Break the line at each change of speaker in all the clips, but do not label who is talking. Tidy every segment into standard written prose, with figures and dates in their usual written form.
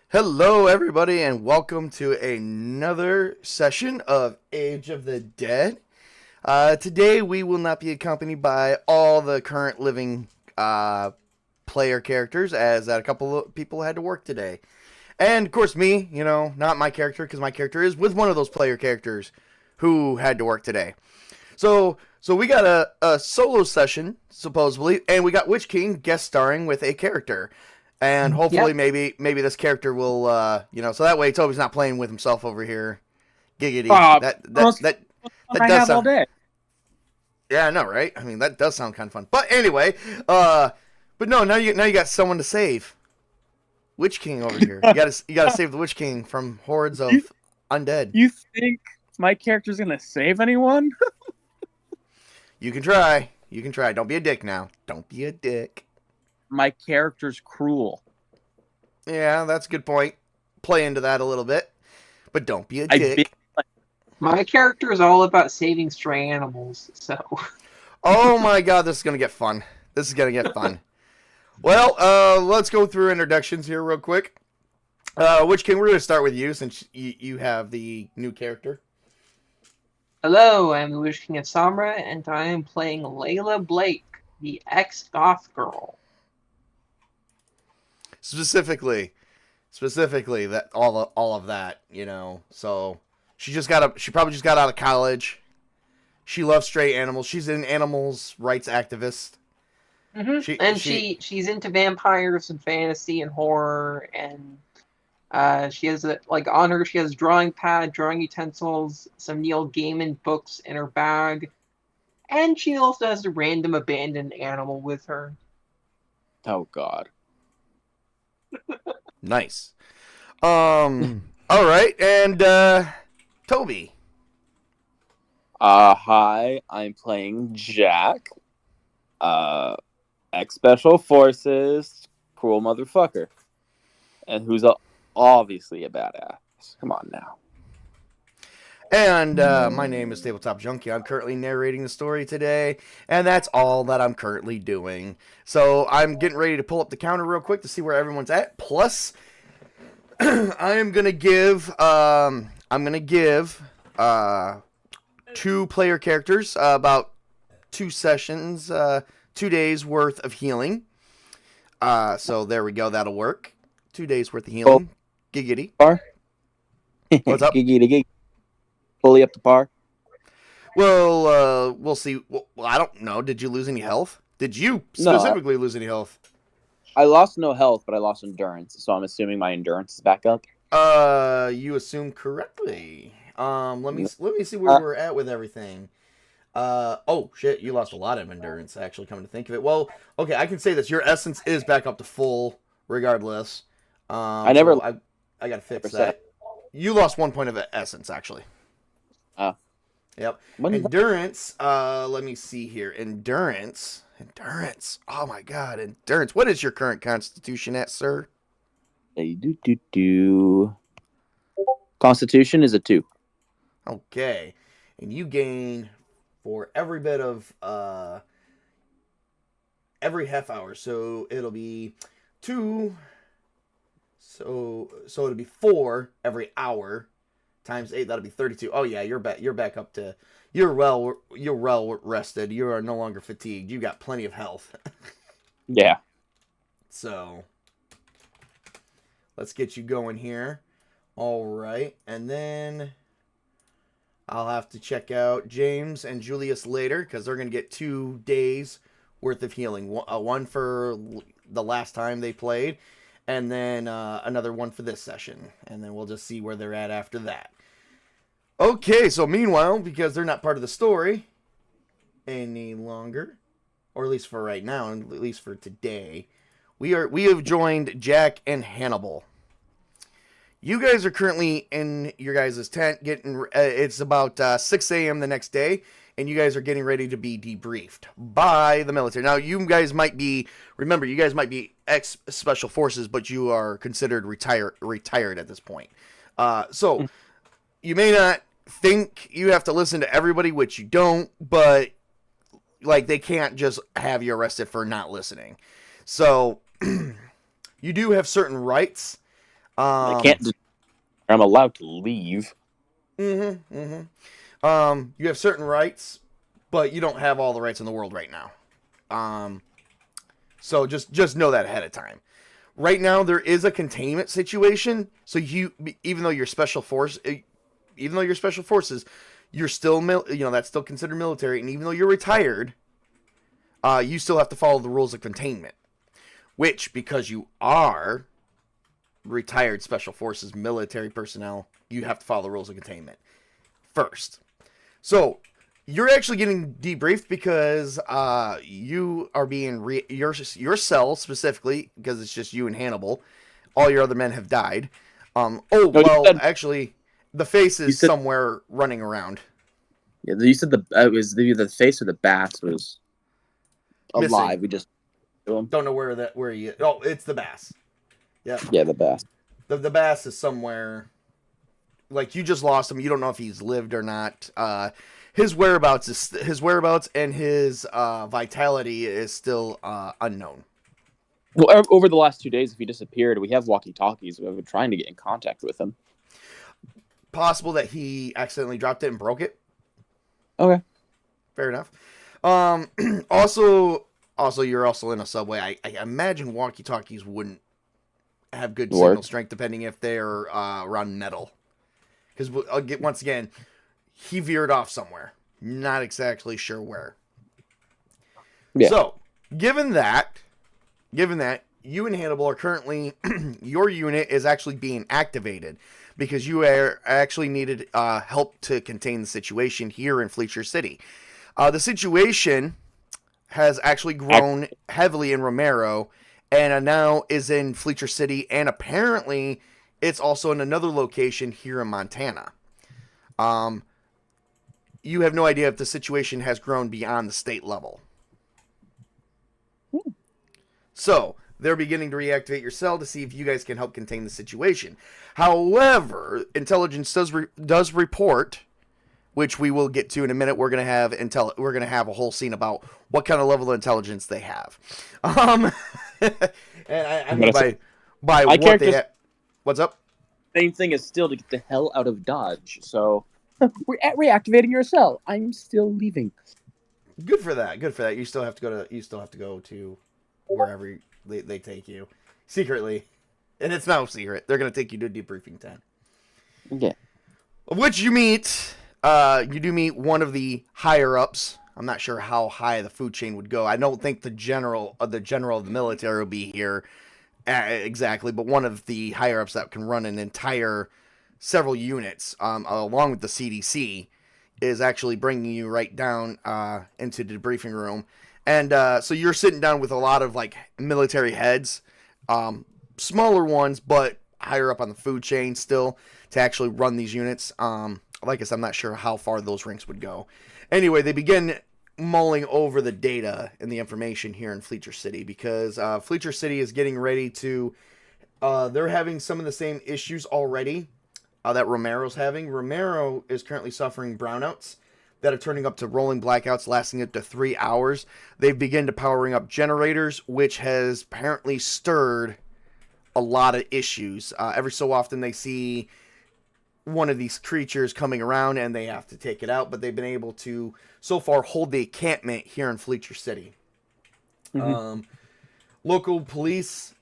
Hello, everybody, and welcome to another session of Age of the Dead. Today, we will not be accompanied by all the current living player characters, as a couple of people had to work today. And, of course, me, not my character, because my character is with one of those player characters who had to work today. So we got a solo session, supposedly, and we got Witch King guest starring with a character. And hopefully,
Yep.
maybe this character will, so that way Toby's not playing with himself over here. Giggity.
Uh,
That
most
that
fun
that
I
does
have all
sound.
day.
Yeah, I know, right? I mean, that does sound kind of fun. But anyway, but no, now you got someone to save. Witch King over here. You gotta save the Witch King from hordes
You,
of undead.
you think my character's gonna save anyone?
You can try. You can try. Don't be a dick now. Don't be a dick.
My character's cruel.
Yeah, that's a good point. Play into that a little bit, but don't be a
I
dick.
My character is all about saving stray animals, so
Oh my god, this is gonna get fun. This is gonna get fun. Well, let's go through introductions here real quick. Witch King, we're gonna start with you since you have the new character.
hello, I'm the Wish King of Samra, and I am playing Layla Blake, the ex-goth girl.
Specifically that all of that, So she probably just got out of college. She loves stray animals. She's an animals rights activist.
She's into vampires and fantasy and horror, and she has on her she has drawing pad, drawing utensils, some Neil Gaiman books in her bag, and she also has a random abandoned animal with her.
Oh God.
Nice. All right, and Toby.
Hi, I'm playing Jack. Ex-Special Forces, cruel motherfucker. And who's obviously a badass. Come on now.
And my name is Tabletop Junkie. I'm currently narrating the story today, and that's all that I'm currently doing. So I'm getting ready to pull up the counter real quick to see where everyone's at. Plus, I'm gonna give two player characters about 2 sessions, 2 days worth of healing. So there we go. That'll work. 2 days worth of healing. Giggity.
Par?
What's up?
Giggity. Fully up to par?
Well, we'll see. Well, I don't know. Did you lose any health? Did you specifically lose any health?
I lost no health, but I lost endurance, so I'm assuming my endurance is back up.
You assume correctly. Let me see where we're at with everything. Oh shit, you lost a lot of endurance. Actually, coming to think of it, well, okay, I can say this: your essence is back up to full, regardless. I gotta fix that. You lost 1 point of essence, actually. Yep. Endurance. Let me see here. Endurance. Oh my god, endurance. What is your current constitution at, sir?
Constitution is a 2.
Okay. And you gain for every bit of every half hour. So it'll be 2. So it'll be 4 every hour times 8. That'll be 32. Oh yeah, you're back up to you're well rested. You are no longer fatigued. You got plenty of health.
Yeah.
So let's get you going here. All right, and then I'll have to check out James and Julius later because they're going to get 2 days worth of healing. One for the last time they played, and then another one for this session. And then we'll just see where they're at after that. Okay, so meanwhile, because they're not part of the story any longer, or at least for right now, and at least for today, we have joined Jack and Hannibal. You guys are currently in your guys' tent getting. It's about 6 a.m. the next day, and you guys are getting ready to be debriefed by the military. Now, you guys might be. Remember, you guys might be ex-special forces, but you are considered retired at this point. So you may not think you have to listen to everybody, which you don't, but like they can't just have you arrested for not listening. So you do have certain rights.
I can't. I'm allowed to leave.
You have certain rights, but you don't have all the rights in the world right now. So just know that ahead of time. Right now, there is a containment situation. So even though you're special forces, you're still that's still considered military, and even though you're retired, you still have to follow the rules of containment. Which, because you are retired special forces military personnel, you have to follow the rules of containment first. So you're actually getting debriefed because you are being your cell specifically, because it's just you and Hannibal. All your other men have died. Actually, the face is somewhere running around.
Yeah, you said it was the face or the bass was alive.
Missing.
We just
don't know where he is. Oh, it's the bass. Yeah.
Yeah, the bass.
The bass is somewhere. Like, you just lost him. You don't know if he's lived or not. His whereabouts and his vitality is still unknown.
Well, over the last 2 days, if he disappeared, we have walkie-talkies. We've been trying to get in contact with him.
Possible that he accidentally dropped it and broke it.
Okay.
Fair enough. Also, you're also in a subway. I imagine walkie-talkies wouldn't have good signal strength, depending if they're around metal. Because once again, he veered off somewhere. Not exactly sure where. Yeah. So, given that, you and Hannibal are currently, your unit is actually being activated because you are actually needed help to contain the situation here in Fleischer City. The situation has actually grown heavily in Romero and now is in Fleischer City, and apparently it's also in another location here in Montana. You have no idea if the situation has grown beyond the state level. So, they're beginning to reactivate your cell to see if you guys can help contain the situation. However, intelligence does report, which we will get to in a minute. We're gonna have a whole scene about what kind of level of intelligence they have. And I mean by what they have. What's up?
Same thing is still to get the hell out of Dodge. So we're reactivating your cell. I'm still leaving.
Good for that. You still have to go to wherever they take you secretly, and it's no secret. They're gonna take you to a debriefing tent.
Yeah.
Of which you meet. You do meet one of the higher ups. I'm not sure how high the food chain would go. I don't think the general of the military will be here exactly, but one of the higher ups that can run an entire several units, along with the CDC, is actually bringing you right down into the debriefing room. And so you're sitting down with a lot of like military heads, smaller ones, but higher up on the food chain still to actually run these units. Like I said, I'm not sure how far those ranks would go. Anyway, they begin mulling over the data and the information here in Fleischer City because Fleischer City is getting ready to... they're having some of the same issues already that Romero's having. Romero is currently suffering brownouts that are turning up to rolling blackouts lasting up to 3 hours. They've begun to powering up generators, which has apparently stirred a lot of issues. Every so often they see one of these creatures coming around and they have to take it out, but they've been able to so far hold the encampment here in Fleischer City. Mm-hmm. Local police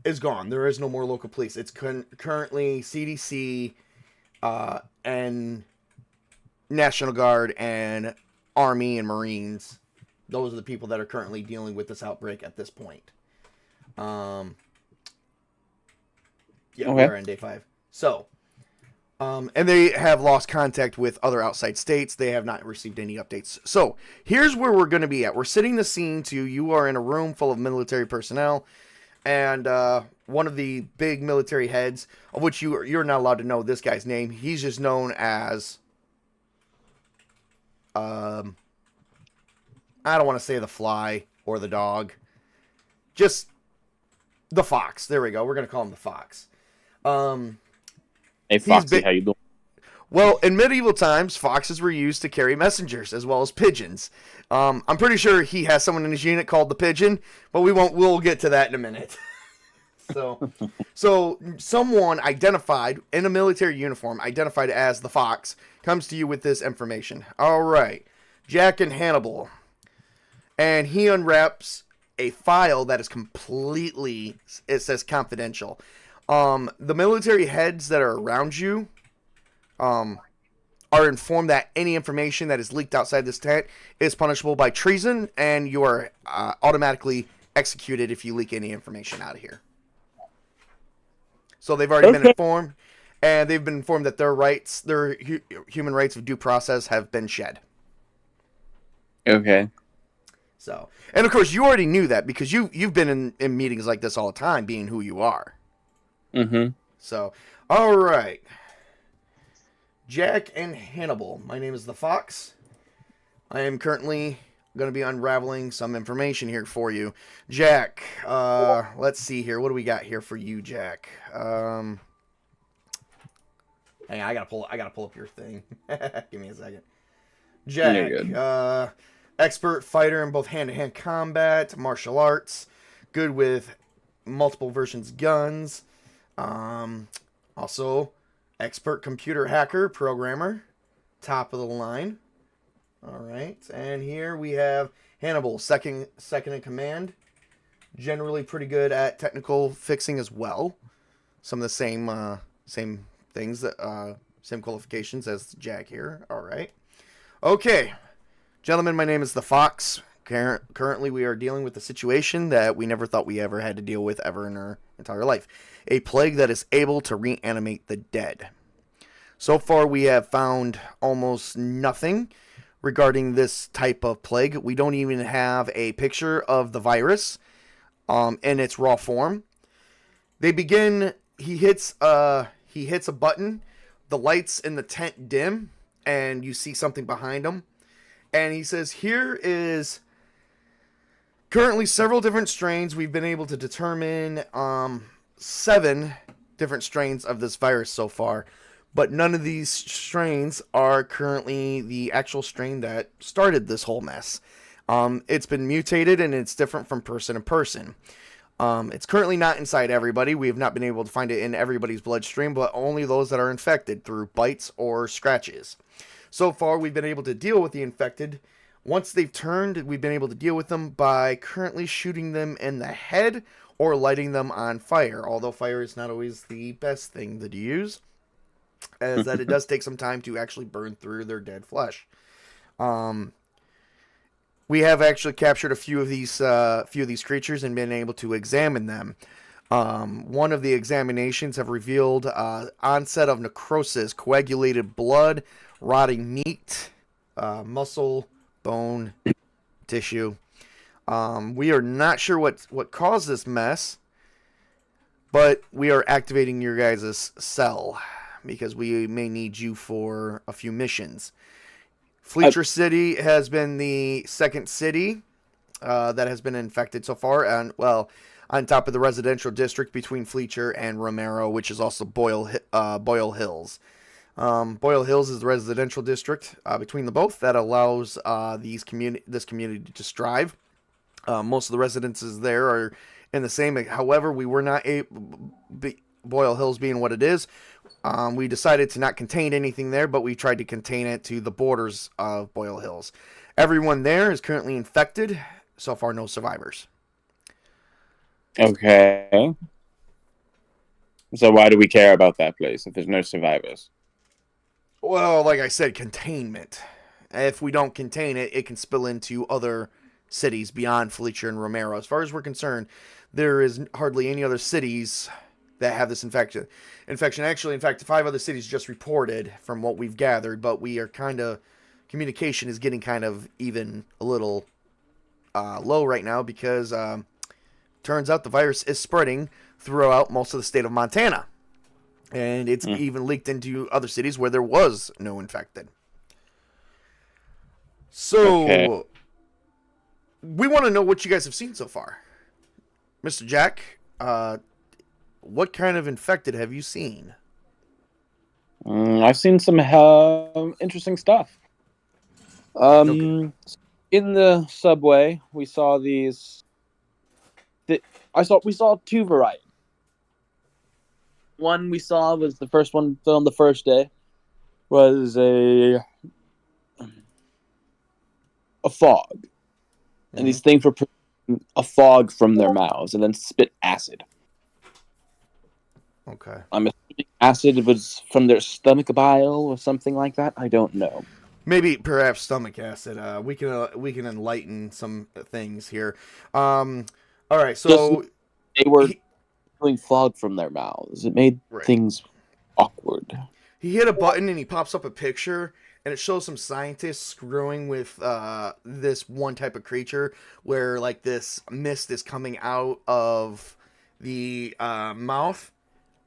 is gone. There is no more local police. It's currently CDC and National Guard and Army and Marines. Those are the people that are currently dealing with this outbreak at this point. Okay. We're on day 5. So, and they have lost contact with other outside states. They have not received any updates. So, here's where we're going to be at. We're setting the scene to you are in a room full of military personnel, and one of the big military heads, of which you're not allowed to know this guy's name. He's just known as... I don't want to say the fly or the dog. Just the fox. There we go. We're going to call him the fox.
Hey, Foxy, how you doing?
Well, in medieval times, foxes were used to carry messengers as well as pigeons. I'm pretty sure he has someone in his unit called the Pigeon, but we'll get to that in a minute. So someone identified in a military uniform, identified as the Fox, comes to you with this information. All right, Jack and Hannibal, and he unwraps a file that is completely, it says confidential. The military heads that are around you, are informed that any information that is leaked outside this tent is punishable by treason, and you are automatically executed if you leak any information out of here. So they've already been informed, and they've been informed that their rights, their human rights of due process, have been shed.
Okay.
So, and of course, you already knew that because you've been in meetings like this all the time, being who you are.
Mm-hmm.
So, all right. Jack and Hannibal. My name is the Fox. I am currently going to be unraveling some information here for you. Jack, let's see here. What do we got here for you, Jack? Hang on, I gotta pull up your thing. Give me a second. Jack,
You're good.
Expert fighter in both hand-to-hand combat, martial arts, good with multiple versions guns. Also, expert computer hacker, programmer, top of the line. All right, and here we have Hannibal, second in command. Generally pretty good at technical fixing as well. Some of the same things that same qualifications as Jack here. All right, okay, gentlemen, my name is the Fox. Currently, we are dealing with a situation that we never thought we ever had to deal with ever in our entire life. A plague that is able to reanimate the dead. So far, we have found almost nothing regarding this type of plague. We don't even have a picture of the virus in its raw form. They begin, he hits a button, the lights in the tent dim, and you see something behind him. And he says, here is currently several different strains. We've been able to determine 7 different strains of this virus so far, but none of these strains are currently the actual strain that started this whole mess. It's been mutated and it's different from person to person. It's currently not inside everybody. We have not been able to find it in everybody's bloodstream, but only those that are infected through bites or scratches. So far, we've been able to deal with the infected. Once they've turned, we've been able to deal with them by currently shooting them in the head or lighting them on fire, although fire is not always the best thing to use, as that it does take some time to actually burn through their dead flesh. We have actually captured a few of these creatures and been able to examine them. One of the examinations have revealed onset of necrosis, coagulated blood, rotting meat, muscle, bone, tissue. We are not sure what caused this mess, but we are activating your guys' cell because we may need you for a few missions. Fleischer City has been the second city that has been infected so far, and on top of the residential district between Fleischer and Romero, which is also Boyle Hills. Boyle Hills is the residential district between the both that allows this community to strive. Most of the residences there are in the same. However, we were not Boyle Hills being what it is. We decided to not contain anything there, but we tried to contain it to the borders of Boyle Hills. Everyone there is currently infected. So far, no survivors.
Okay. So why do we care about that place if there's no survivors?
Well, like I said, containment. If we don't contain it, it can spill into other cities beyond Fleischer and Romero. As far as we're concerned, there is hardly any other cities that have this infection. Actually, in fact, 5 other cities just reported from what we've gathered, but we are communication is getting kind of even a little low right now because turns out the virus is spreading throughout most of the state of Montana. And it's even leaked into other cities where there was no infected. So, we want to know what you guys have seen so far. Mr. Jack, what kind of infected have you seen?
I've seen some interesting stuff. In the subway, we saw these. We saw 2 varieties. one we saw was the first one filmed the first day. Was a fog, and these things were putting a fog from their mouths and then spit acid.
Okay.
I'm assuming acid was from their stomach bile or something like that. I don't know.
Maybe perhaps stomach acid. We can enlighten some things here. All right. So
They were doing fog from their mouths. It made things awkward.
He hit a button and he pops up a picture, and it shows some scientists screwing with this one type of creature where like this mist is coming out of the mouth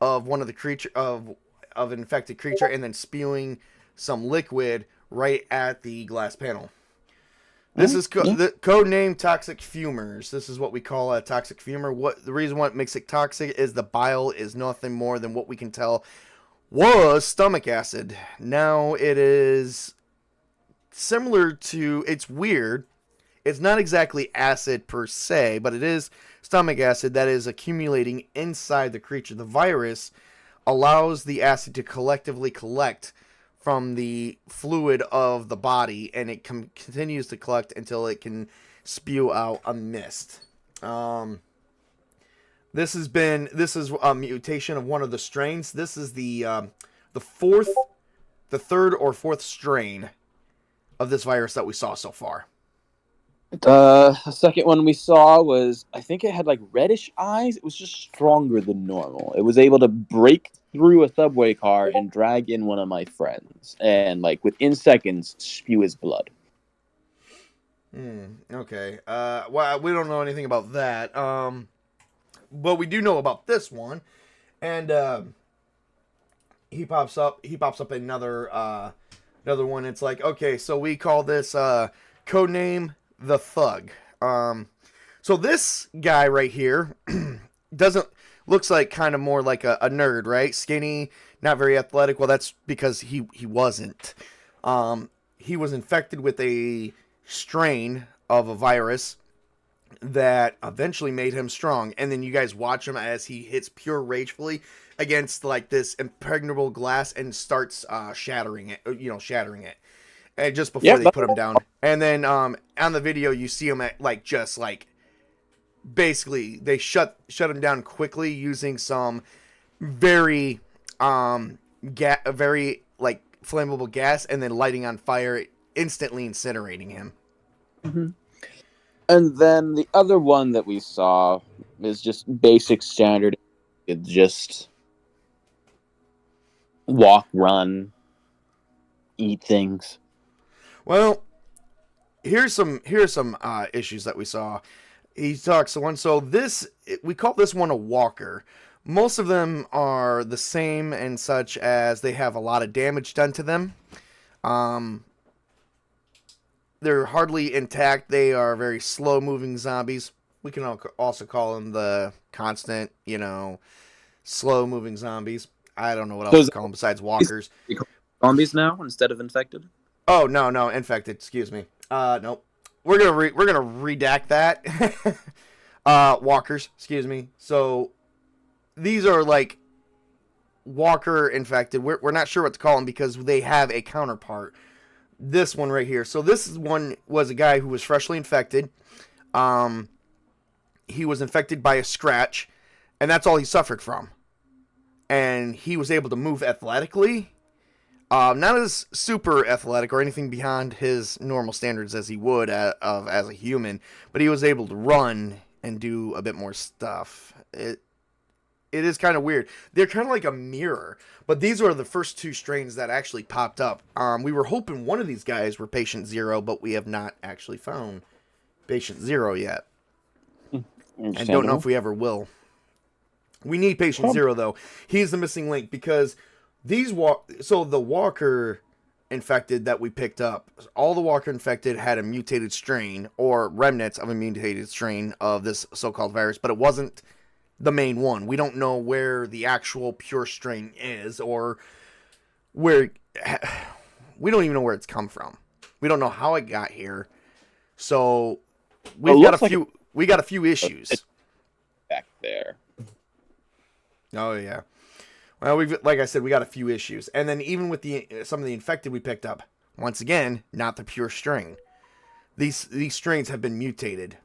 of one of the creature of an infected creature, and then spewing some liquid right at the glass panel. This is the code name toxic fumers. This is what we call a toxic fumer. What the reason why it makes it toxic is the bile is nothing more than what we can tell was stomach acid. Now it is similar to, it's weird. It's not exactly acid per se, but it is stomach acid that is accumulating inside the creature. The virus allows the acid to collectively collect from the fluid of the body, and it continues to collect until it can spew out a mist. This is a mutation of one of the strains. This is the third or fourth strain of this virus that we saw so far.
The second one we saw was, I think it had like reddish eyes. It was just stronger than normal. It was able to break through a subway car and drag in one of my friends, and like within seconds spew his blood.
Okay. Well, we don't know anything about that. But we do know about this one, and he pops up another one. It's like, okay, so we call this codename the Thug. So this guy right here looks like kind of more like a nerd, right? Skinny, not very athletic. Well, that's because he wasn't. He was infected with a strain of a virus that eventually made him strong, and then you guys watch him as he hits pure ragefully against like this impregnable glass and starts shattering it, and just before they put him down. And then on the video you see him at like just like basically they shut him down quickly using some very very like flammable gas, and then lighting on fire, instantly incinerating him.
And then the other one that we saw is just basic standard. It just walk, run, eat things.
Well, here's some issues that we saw. He talks to one. So we call this one a walker. Most of them are the same and such as they have a lot of damage done to them. They're hardly intact. They are very slow-moving zombies. We can also call them the constant, slow-moving zombies. I don't know what else to call them besides walkers.
Zombies now instead of infected?
Oh, no, infected. Excuse me. Nope. We're gonna redact that. Walkers. Excuse me. So these are like walker infected. We're not sure what to call them because they have a counterpart. This one right here. So this one was a guy who was freshly infected. He was infected by a scratch, and that's all he suffered from. And he was able to move athletically. Not as super athletic or anything beyond his normal standards as he would as a human, but he was able to run and do a bit more stuff. It is kind of weird. They're kind of like a mirror, but these are the first two strains that actually popped up. We were hoping one of these guys were Patient Zero, but we have not actually found Patient Zero yet. And don't know if we ever will. We need Patient Zero, though. He's the missing link because so the Walker infected that we picked up, all the Walker infected had a mutated strain or remnants of a mutated strain of this so-called virus, but it wasn't the main one. We don't know where the actual pure strain is, or where we don't even know where it's come from. We don't know how it got here. So we got a few issues
back there.
Oh yeah. Well, like I said, we got a few issues, and then even with some of the infected we picked up, once again, not the pure strain. These strains have been mutated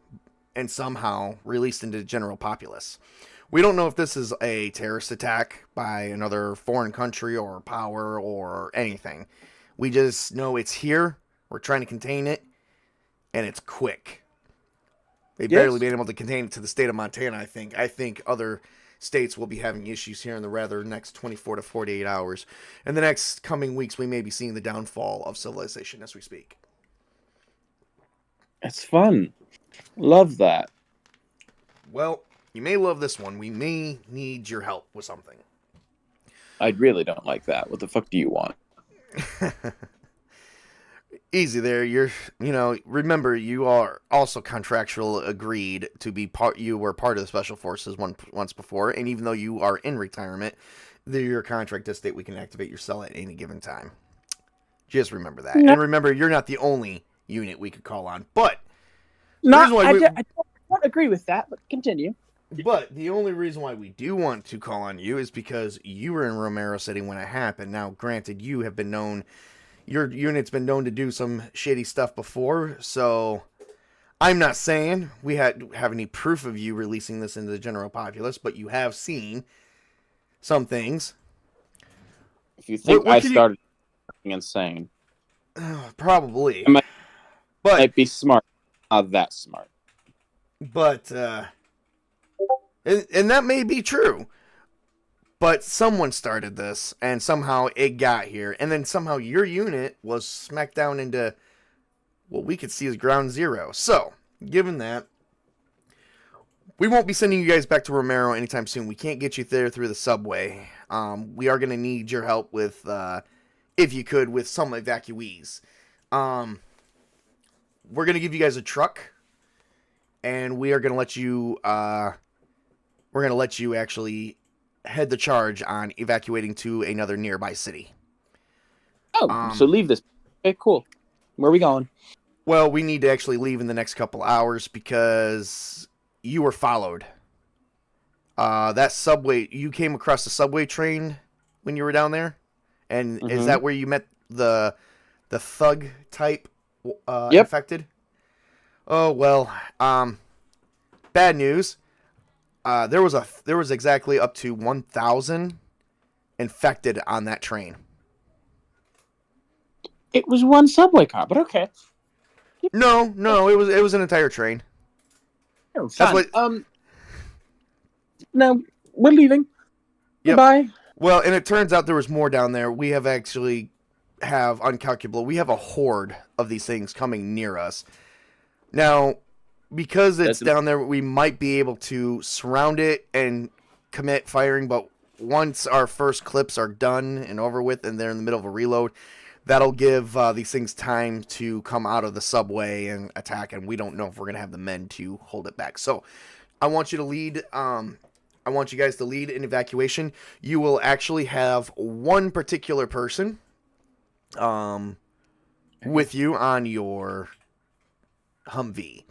and somehow released into the general populace. We don't know if this is a terrorist attack by another foreign country or power or anything. We just know it's here. We're trying to contain it, and it's quick. They've barely been able to contain it to the state of Montana, I think. I think other states will be having issues here in the next 24 to 48 hours. In the next coming weeks, we may be seeing the downfall of civilization as we speak.
It's fun. Love that.
Well, you may love this one. We may need your help with something.
I really don't like that. What the fuck do you want?
Easy there. Remember, you are also contractual agreed to be part. You were part of the Special Forces once before, and even though you are in retirement, your contract does state we can activate your cell at any given time. Just remember that, and remember, you're not the only unit we could call on. But
I don't agree with that. But continue.
But the only reason why we do want to call on you is because you were in Romero City when it happened. Now, granted, you have been known. Your unit's been known to do some shady stuff before, so I'm not saying we have any proof of you releasing this into the general populace, but you have seen some things.
If you think I started insane,
probably.
Might be smart, not that smart.
But and that may be true. But someone started this, and somehow it got here, and then somehow your unit was smacked down into what we could see as ground zero. So, given that, we won't be sending you guys back to Romero anytime soon. We can't get you there through the subway. We are going to need your help with, if you could, with some evacuees. We're going to give you guys a truck, and we are going to let you, actually head the charge on evacuating to another nearby city.
Oh, so leave this. Okay, cool. Where are we going?
Well, we need to actually leave in the next couple hours because you were followed. That subway, you came across the subway train when you were down there? And is that where you met the thug type infected? Oh, well, bad news. There was exactly up to 1,000 infected on that train.
It was one subway car, but okay.
No, it was an entire train.
Oh, fine. No, we're leaving.
Yep.
Goodbye.
Well, and it turns out there was more down there. We have uncalculable. We have a horde of these things coming near us. Now, because it's down there, we might be able to surround it and commit firing, but once our first clips are done and over with and they're in the middle of a reload, that'll give these things time to come out of the subway and attack, and we don't know if we're going to have the men to hold it back. So I want you to lead. I want you guys to lead an evacuation. You will actually have one particular person with you on your Humvee.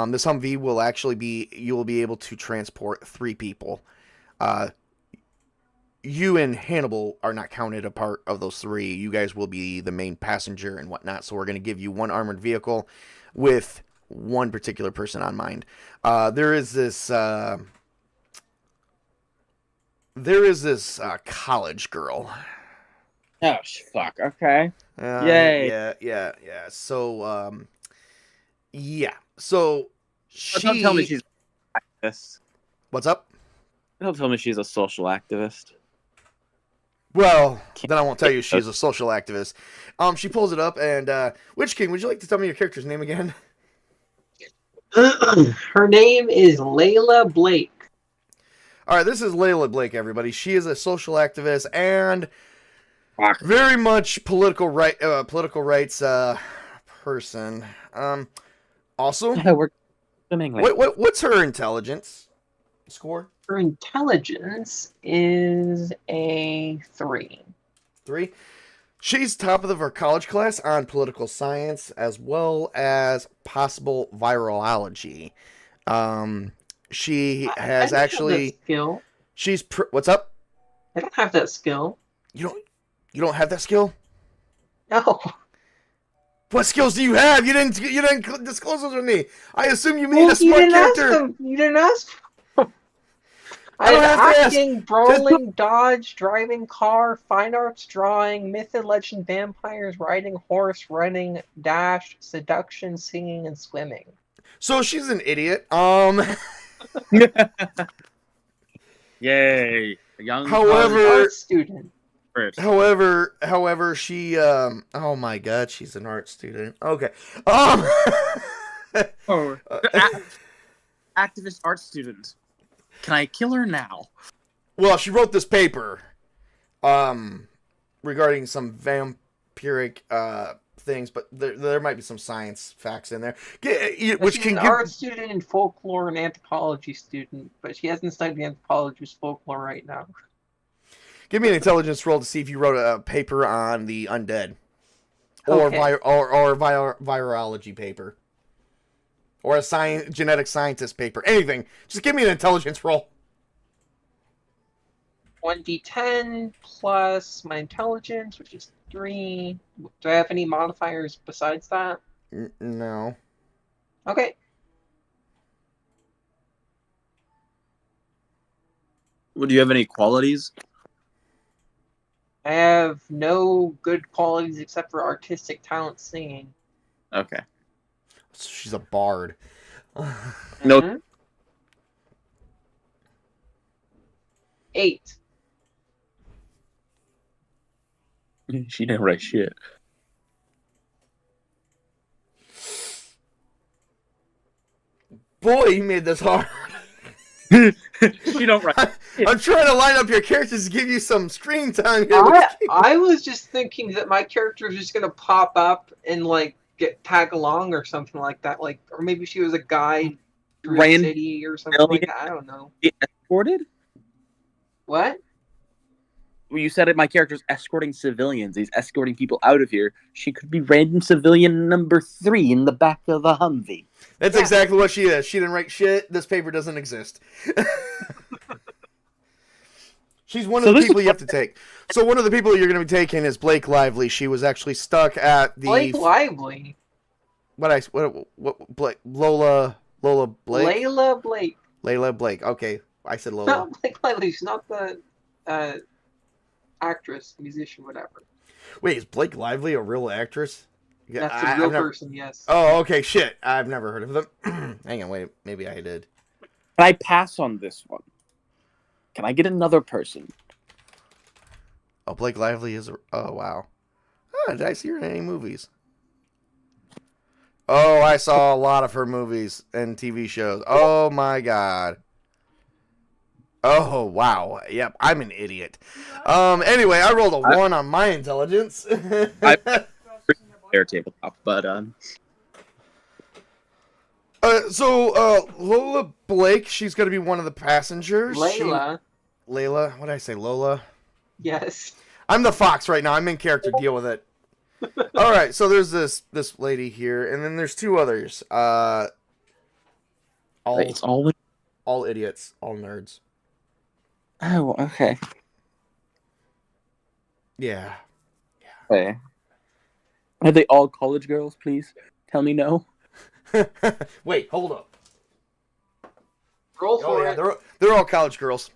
This Humvee will actually you will be able to transport 3 people. You and Hannibal are not counted a part of those 3. You guys will be the main passenger and whatnot. So we're going to give you one armored vehicle with one particular person on mind. There is this college girl.
Oh, fuck. Okay.
Yay.
Yeah. So, yeah. So,
Don't tell me she's an activist.
What's up?
Don't tell me she's a social activist.
Well, then I won't tell you she's a social activist. She pulls it up, and Witch King, would you like to tell me your character's name again?
Her name is Layla Blake.
All right, this is Layla Blake, everybody. She is a social activist and very much political rights person. Also, what's her intelligence score?
Her intelligence is a 3.
3. She's top of her college class on political science as well as possible virology. She has actually.
Skill.
What's up?
I don't have that skill.
You don't have that skill?
No.
What skills do you have? You didn't disclose those with me. I assume you made
Well,
a smart character.
You didn't ask them.
I don't
I
have
have
to ask.
acting, brawling, dodge, driving car, fine arts, drawing, myth and legend, vampires, riding horse, running, dash, seduction, singing, and swimming.
So she's an idiot.
Yay. A young
However-
Art student.
first.
However, she oh my god, she's an art student. Okay.
Oh, activist art student. Can I kill her now?
Well, she wrote this paper regarding some vampiric things, but there might be some science facts in there. Which
She's
can
an
give
art student and folklore and anthropology student, but she hasn't studied anthropology or folklore right now.
give me an intelligence roll to see if you wrote a paper on the undead. Or
Okay.
virology paper. Or a genetic scientist paper. Anything. Just give me an intelligence roll.
1d10 plus my intelligence, which is 3. Do I have any modifiers besides that?
No.
Okay.
Well, do you have any qualities?
I have no good qualities except for artistic talent singing.
Okay.
She's a bard.
Nope.
Mhm. 8.
She didn't write shit.
Boy, you made this hard.
She don't write.
I'm trying to line up your characters to give you some screen time here.
I was just thinking that my character was just gonna pop up and like tag along or something like that, like, or maybe she was a guide through the
Rand-
city or something like that. I don't know.
Escorted?
What?
Well, you said it. My character's escorting civilians. He's escorting people out of here. She could be random civilian number 3 in the back of the Humvee.
That's
Yeah.
exactly what she is. She didn't write shit. This paper doesn't exist. She's one of
So
the
this
people
is-
you have to take. So one of the people you're going to be taking is Blake Lively. She was actually stuck at the
Blake Lively.
what Blake Lola Blake
Layla Blake.
Layla Blake. Okay, I said Lola.
Not Blake Lively. She's not the actress, musician, whatever.
Wait, is Blake Lively a real actress? Yeah,
That's a
I've
real
never-
person, yes.
Oh, okay, shit. I've never heard of them. Hang on, wait. Maybe I did.
Can I pass on this one? Can I get another person?
Oh, Blake Lively is. Oh, wow. Oh, did I see her in any movies? Oh, I saw a lot of her movies and TV shows. Oh my god. Oh wow. Yep, I'm an idiot. Anyway, I rolled a 1 on my intelligence.
Air tabletop, but
Lola Blake, she's gonna be one of the passengers.
Layla.
Layla. What did I say? Lola.
Yes.
I'm the fox right now. I'm in character. Deal with it. All right. So there's this lady here, and then there's 2 others.
it's all.
All idiots, all nerds.
Oh, okay.
Yeah.
Okay. Are they all college girls? Please tell me no.
Wait, hold up.
Roll
Oh
for
yeah,
it.
they're all college girls.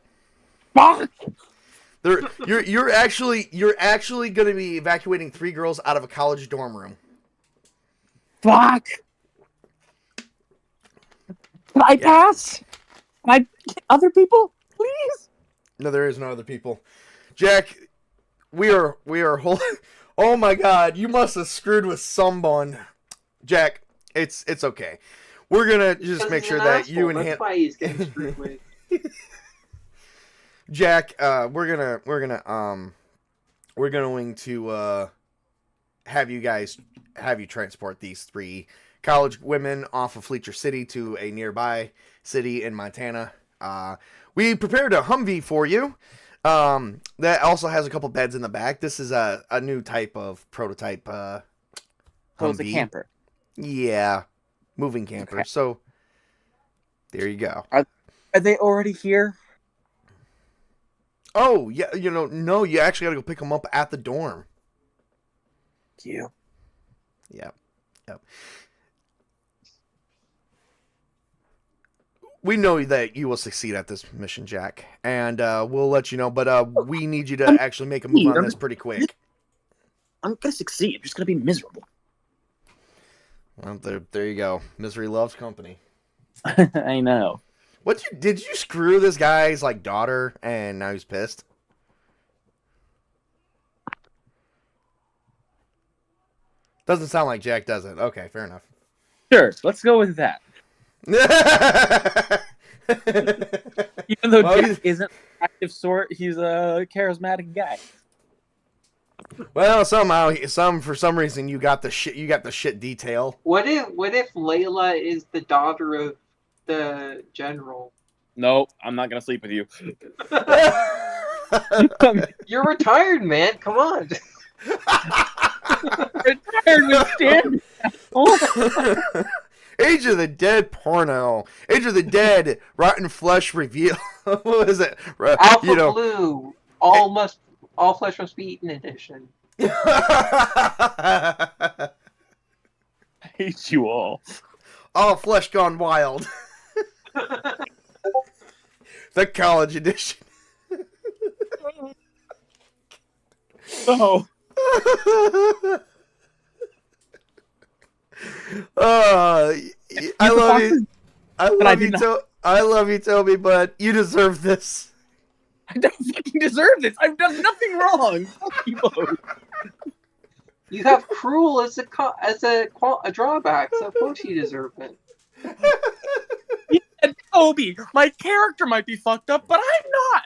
Fuck!
You're actually going to be evacuating 3 girls out of a college dorm room.
Fuck! Can I pass? Can I get other people, please?
No, there is no other people. Jack, we are oh my god, you must have screwed with someone. Jack, it's okay. We're gonna just
Because
make
he's
sure
an
that
asshole,
you and
that's
him,
why he's getting screwed with.
Jack, we're going to have you transport these 3 college women off of Fleischer City to a nearby city in Montana. We prepared a Humvee for you. That also has a couple beds in the back. This is a new type of prototype Humvee.
So it's a camper.
Yeah, moving camper.
Okay.
So there you go.
Are they already here?
Oh, yeah, no, you actually gotta go pick him up at the dorm.
You.
Yep. We know that you will succeed at this mission, Jack, and we'll let you know. But we need you to actually make a move on this pretty quick.
I'm gonna succeed. I'm just gonna be miserable.
Well, there you go. Misery loves company.
I know.
Did you screw this guy's daughter, and now he's pissed? Doesn't sound like Jack, does it? Okay, fair enough.
Sure, let's go with that. Even though Jack isn't an active sort, he's a charismatic guy.
Well, for some reason, you got the shit detail.
What if Layla is the daughter of the general?
No, I'm not gonna sleep with you.
You're retired, man. Come on.
Retirement standard.
Age of the Dead porno. Age of the Dead rotten flesh reveal. What is it?
Alpha Blue. All flesh must be eaten edition.
I hate you all.
All flesh gone wild. The college edition.
Oh.
I love you. I love you, Toby, but you deserve this.
I don't fucking deserve this. I've done nothing wrong. Fuck you both.
You have cruel as a drawback, so of course you deserve it.
And Toby, my character might be fucked up, but I'm not.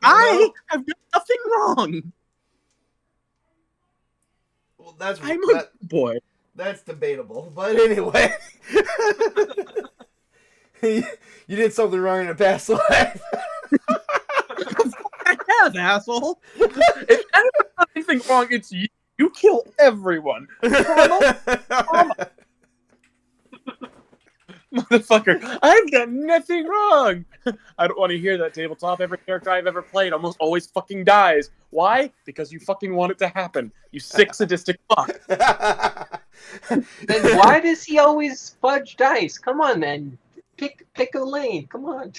I have done nothing wrong.
Well, that's
I'm a boy.
That's debatable, but anyway, you did something wrong in a past life.
I have, asshole. If anyone does anything wrong, it's you. You kill everyone. Motherfucker, I've done nothing wrong. I don't want to hear that, Tabletop. Every character I've ever played almost always fucking dies. Why? Because you fucking want it to happen. You sick, sadistic fuck.
Then why does he always fudge dice? Come on, man. Pick a lane. Come on.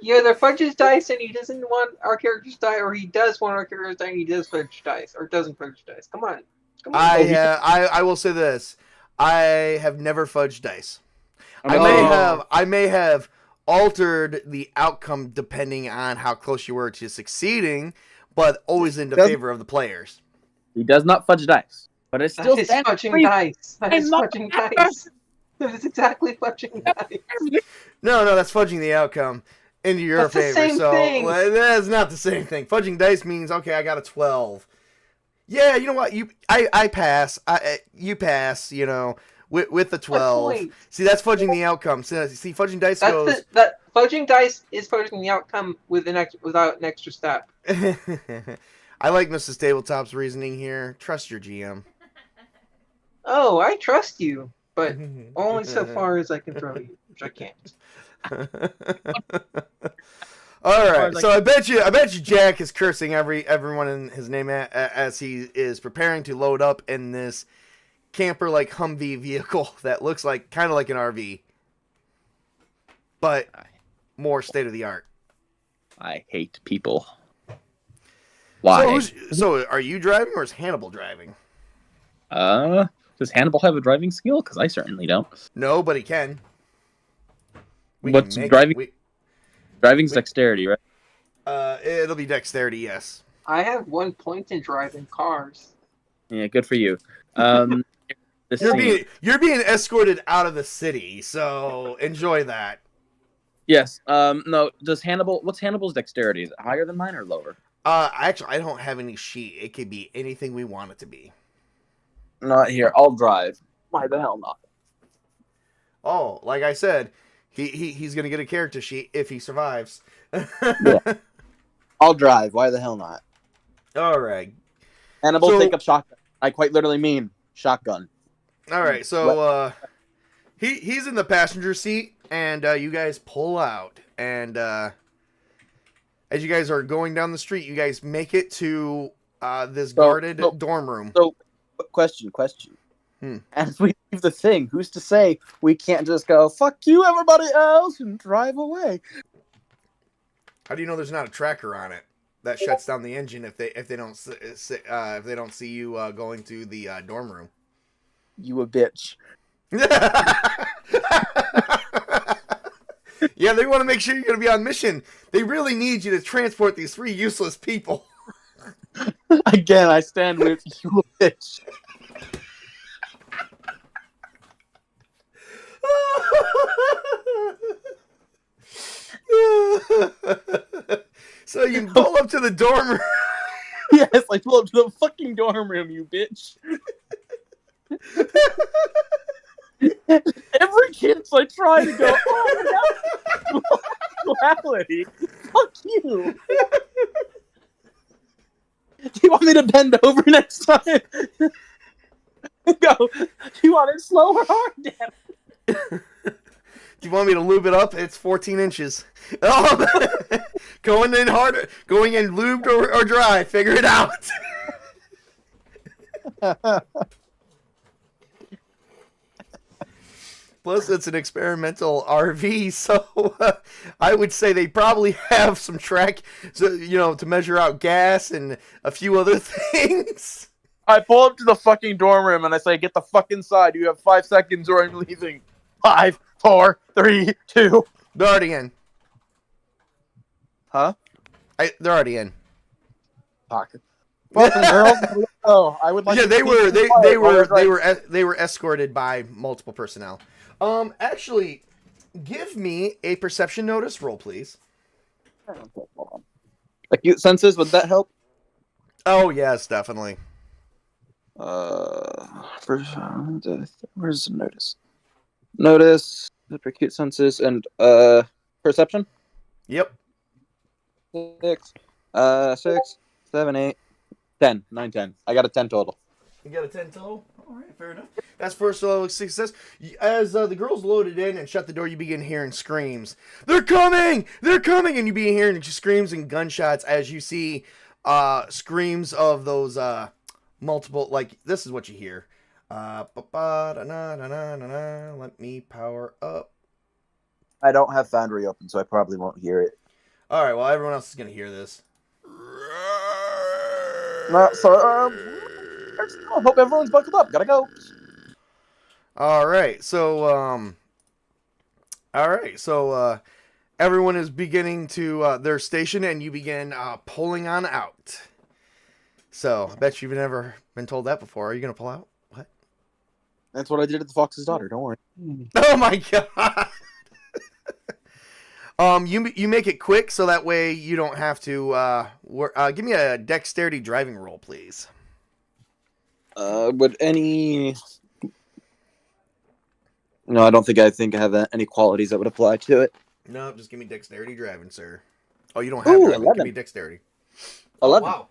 He either fudges dice and he doesn't want our characters to die, or he does want our characters to die and he does fudge dice, or doesn't fudge dice. Come on.
I will say this. I have never fudged dice. I may have altered the outcome depending on how close you were to succeeding, but always in the favor of the players.
He does not fudge dice, but it's still
fudging dice. That is fudging dice. That is exactly fudging dice.
No, that's fudging the outcome into your favor.
Same thing.
That's not the same thing. Fudging dice means, okay, I got a 12. Yeah, you know what? I pass. You pass. With the 12. See, that's fudging the outcome. See, fudging dice goes.
Fudging dice is fudging the outcome without an extra step.
I like Mrs. Tabletop's reasoning here. Trust your GM.
Oh, I trust you, but only so far as I can throw you, which I can't.
All right, so I bet you Jack is cursing everyone in his name as he is preparing to load up in this camper Humvee vehicle that looks kind of like an RV, but more state of the art.
I hate people. Why?
So are you driving or is Hannibal driving?
Does Hannibal have a driving skill? Because I certainly don't.
No, but he can.
What's driving? Driving's dexterity, right?
It'll be dexterity, yes.
I have 1 point in driving cars.
Yeah, good for you.
You're being escorted out of the city, so enjoy that.
Yes. No. What's Hannibal's dexterity? Is it higher than mine or lower?
Actually, I don't have any sheet. It could be anything we want it to be.
Not here. I'll drive. Why the hell not?
Oh, like I said, he's gonna get a character sheet if he survives.
Yeah. I'll drive. Why the hell not?
All right.
Hannibal, take up shotgun. I quite literally mean shotgun.
All right. So he's in the passenger seat, and you guys pull out, and as you guys are going down the street, you guys make it to this guarded dorm room.
So, question. As we leave the thing, who's to say we can't just go, fuck you, everybody else, and drive away?
How do you know there's not a tracker on it that shuts down the engine if they don't see you going to the dorm room?
You a bitch.
Yeah, they want to make sure you're going to be on mission. They really need you to transport these 3 useless people.
Again, I stand with you a bitch.
So you pull up to the dorm room.
Yes, I pull up to the fucking dorm room, you bitch. Every chance I try to go, oh, quality. Fuck you. Do you want me to bend over next time? Go. Do you want it slow or hard, damn?
Do you want me to lube it up? It's 14 inches. Oh, going in harder. Going in lubed or dry. Figure it out. Plus, it's an experimental RV, so I would say they probably have some track, to measure out gas and a few other things.
I pull up to the fucking dorm room and I say, get the fuck inside. You have 5 seconds or I'm leaving. 5, 4, 3, 2.
They're already in.
Huh?
They're already in.
Fuck. Fucking girls. Oh, I would like.
Yeah,
to
they were escorted by multiple personnel. Actually, give me a perception notice roll, please.
Hold on. Acute senses, would that help?
Oh yes, definitely.
Where's the notice? Notice, acute senses, and perception.
Yep.
6, 7, 8, 10. 9, 10. I got a 10 total.
You got a 10 total? All right, fair enough. That's first level success. As the girls loaded in and shut the door, you begin hearing screams. They're coming! They're coming! And you begin hearing screams and gunshots as you see screams of those multiple, like, this is what you hear. Let me power up.
I don't have Foundry open, so I probably won't hear it.
All right, well, everyone else is going to hear this.
I hope everyone's buckled up. Gotta go.
All right, so everyone is beginning to their station, and you begin pulling on out. So, I bet you've never been told that before. Are you going to pull out? What?
That's what I did at the Fox's Daughter. Don't worry.
Oh my god! You make it quick, so that way you don't have to. Give me a dexterity driving roll, please.
Would any? No, I don't think I have any qualities that would apply to it.
No, just give me dexterity driving, sir. Oh, you don't have driving.
11.
Give me dexterity.
11.
Oh, wow.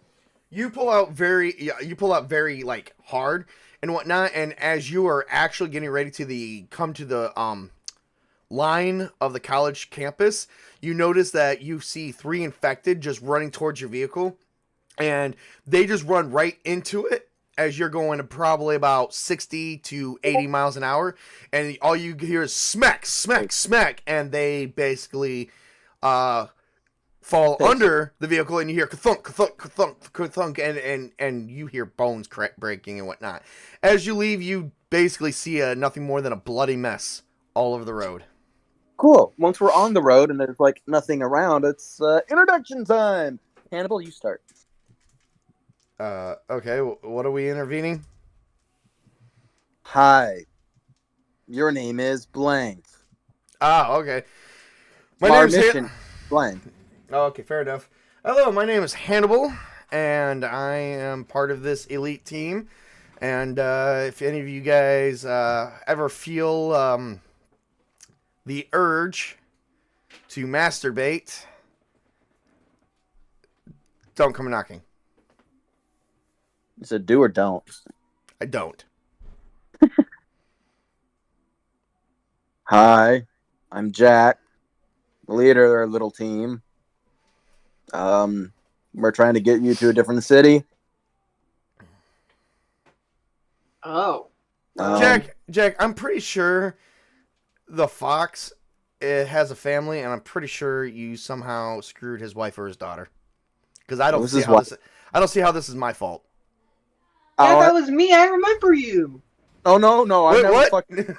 You pull out very like hard and whatnot, and as you are actually getting ready to come to the line of the college campus, you notice that you see 3 infected just running towards your vehicle, and they just run right into it as you're going to probably about 60 to 80 miles an hour, and all you hear is smack, smack, smack, and they basically fall under the vehicle, and you hear ka-thunk, ka-thunk, ka-thunk, ka-thunk, and you hear bones breaking and whatnot. As you leave, you basically see nothing more than a bloody mess all over the road.
Cool. Once we're on the road and there's like nothing around, it's introduction time. Hannibal, you start.
Okay, what are we intervening?
Hi. Your name is blank.
Ah, okay. My
Our
name's
mission, blank.
Oh, okay, fair enough. Hello, my name is Hannibal, and I am part of this elite team. And if any of you guys ever feel the urge to masturbate, don't come knocking.
You said do or don't.
I don't.
Hi, I'm Jack, the leader of our little team. We're trying to get you to a different city.
Oh.
Jack, I'm pretty sure the fox has a family, and I'm pretty sure you somehow screwed his wife or his daughter. Because I don't see how this is my fault.
Yeah, that was me. I remember you.
Oh no! I
Wait,
never
what?
fucking.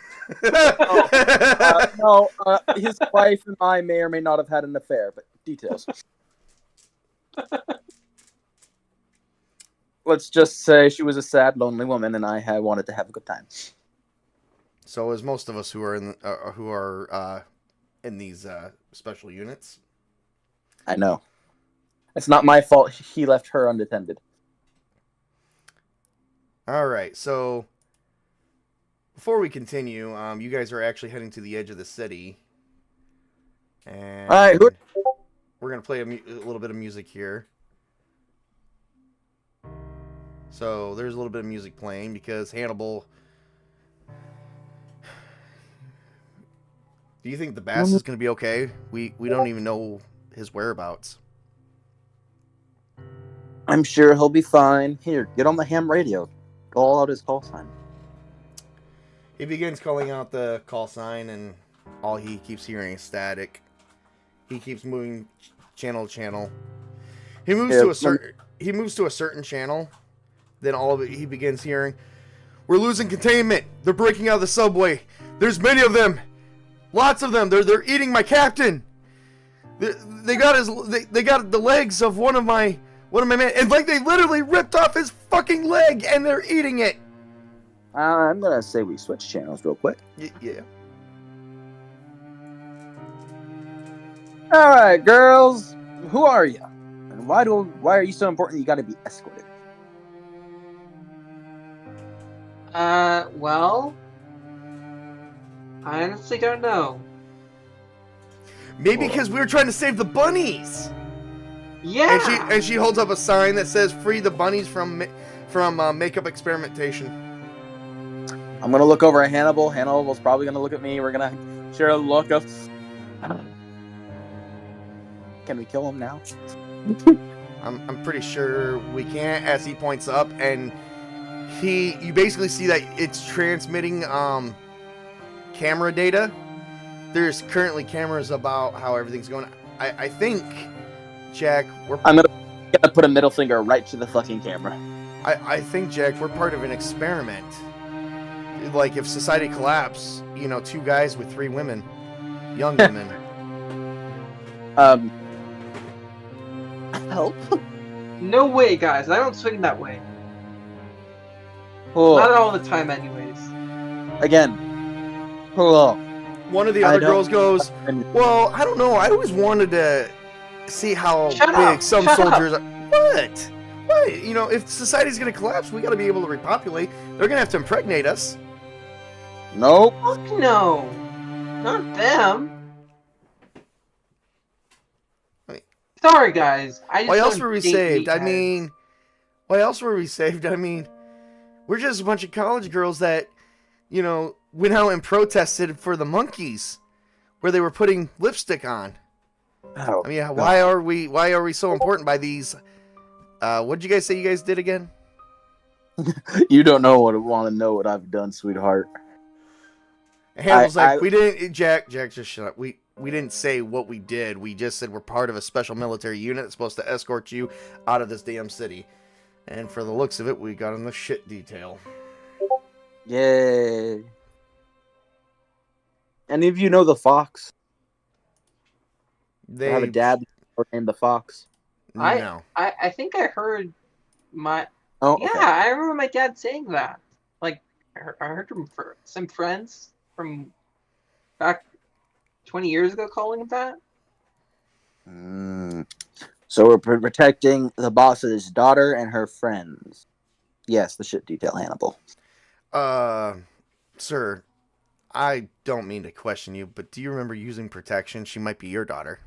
His wife and I may or may not have had an affair, but details. Let's just say she was a sad, lonely woman, and I wanted to have a good time.
So, as most of us who are in these special units,
I know. It's not my fault. He left her unattended.
All right. So, before we continue, you guys are actually heading to the edge of the city, and
All right,
we're gonna play a little bit of music here. So there's a little bit of music playing because Hannibal. Do you think the bass is going to be okay? We don't even know his whereabouts.
I'm sure he'll be fine. Here, get on the ham radio. Call out his call sign.
He begins calling out the call sign, and all he keeps hearing is static. He keeps moving channel to channel. He moves to a certain channel. Then all of it, he begins hearing, "We're losing containment. They're breaking out of the subway. There's many of them. Lots of them. They're eating my captain. They got the legs of one of my men, and like they literally ripped off his fucking leg, and they're eating it."
I'm gonna say we switch channels real quick.
Yeah.
All right, girls. Who are you? And why are you so important? You got to be escorted.
Well, I honestly don't know.
Maybe because we were trying to save the bunnies.
Yeah.
And she holds up a sign that says "Free the bunnies from makeup experimentation."
I'm gonna look over at Hannibal. Hannibal's probably gonna look at me. We're gonna share a look of. Can we kill him now?
I'm pretty sure we can't. As he points up, and you basically see that it's transmitting camera data. There's currently cameras about how everything's going. I think, Jack,
I'm gonna put a middle finger right to the fucking camera.
I think, Jack, we're part of an experiment. Like, if society collapsed, 2 guys with 3 women, young women.
Help?
No way, guys. I don't swing that way.
Oh.
Not all the time, anyways.
Again. Hello.
One of the other girls goes, "Well, I don't know. I always wanted to see how big some soldiers are." What? What? If society's going to collapse, we got to be able to repopulate. They're going to have to impregnate us.
Nope.
Fuck no. Not them. Sorry, guys.
Why else were we saved? Why else were we saved? We're just a bunch of college girls that, went out and protested for the monkeys, where they were putting lipstick on.
Oh,
why are we so important by these? What did you guys say you guys did again?
You don't want to know what I've done, sweetheart.
Hannibal's like, we didn't. Jack, just shut up. We didn't say what we did. We just said we're part of a special military unit that's supposed to escort you out of this damn city. And for the looks of it, we got in the shit detail.
Yay. Any of you know the Fox? They have a dad named the Fox.
No.
I think I heard my...
Oh,
yeah,
okay.
I remember my dad saying that. Like, I heard from some friends from back 20 years ago calling him that.
So we're protecting the boss's daughter and her friends. Yes, the shit detail, Hannibal.
Sir, I don't mean to question you, but do you remember using protection? She might be your daughter.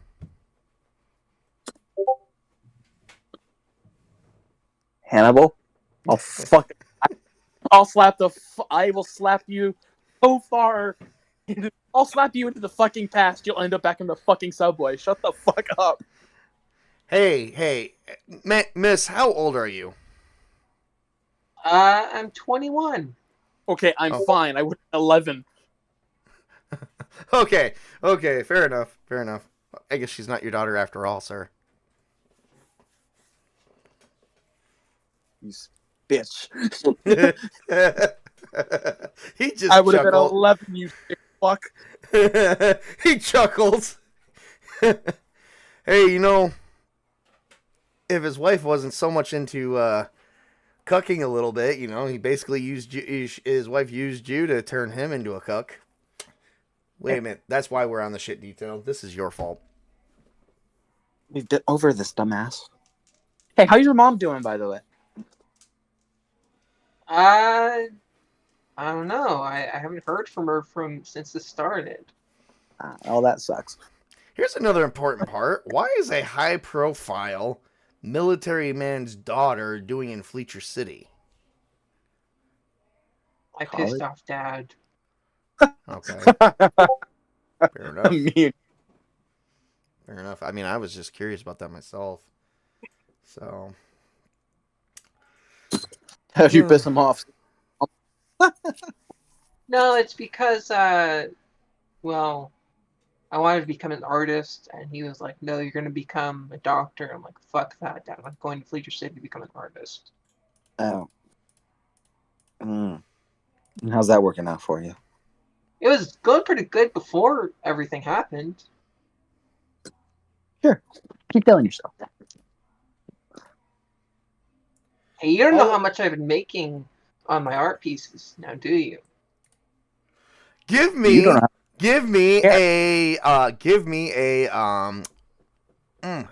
Hannibal? I will slap you so far. I'll slap you into the fucking past. You'll end up back in the fucking subway. Shut the fuck up.
Hey, miss, how old are you?
I'm 21.
Okay, I'm
Oh.
fine. I would 11.
Okay, fair enough. I guess she's not your daughter after all, sir.
You bitch.
He just
I would have been
chuckled.
11, you sick fuck.
He chuckles. Hey, if his wife wasn't so much into cucking a little bit, he basically his wife used you to turn him into a cuck. Wait a minute, that's why we're on the shit detail. This is your fault.
We've been over this, dumbass. Hey, how's your mom doing, by the way?
I don't know. I haven't heard from her since this started.
Oh, that sucks.
Here's another important part. Why is a high-profile military man's daughter doing in Fleischer City?
I pissed off Dad.
Okay, fair enough.
Me-
Fair enough. I mean, I was just curious about that myself. So,
How'd you piss him off?
No, it's because well, I wanted to become an artist, and he was like, "No, you're going to become a doctor." I'm like, "Fuck that, Dad! I'm going to Fleischer City to become an artist."
Oh. And how's that working out for you?
It was going pretty good before everything happened.
Sure. Keep telling yourself that.
Hey, you don't know
Oh.
how much I've been making on my art pieces now, do you?
give
You
me
don't have-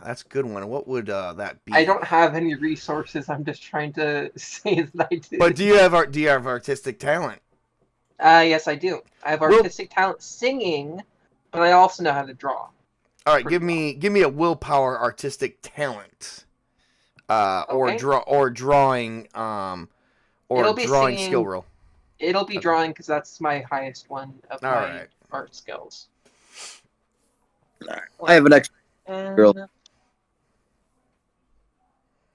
that's a good one. What would that be?
I don't have any resources. I'm just trying to say that I do.
But do you have artistic talent?
Yes, I do. I have
Well-
artistic talent singing, but I also know how to draw.
All right,
Pretty
give me a willpower artistic talent. Or
Okay.
drawing or
It'll be
drawing
singing.
skill roll.
It'll be
Okay.
drawing because that's my highest one of
All
my
right.
art skills.
I have an extra. Girl.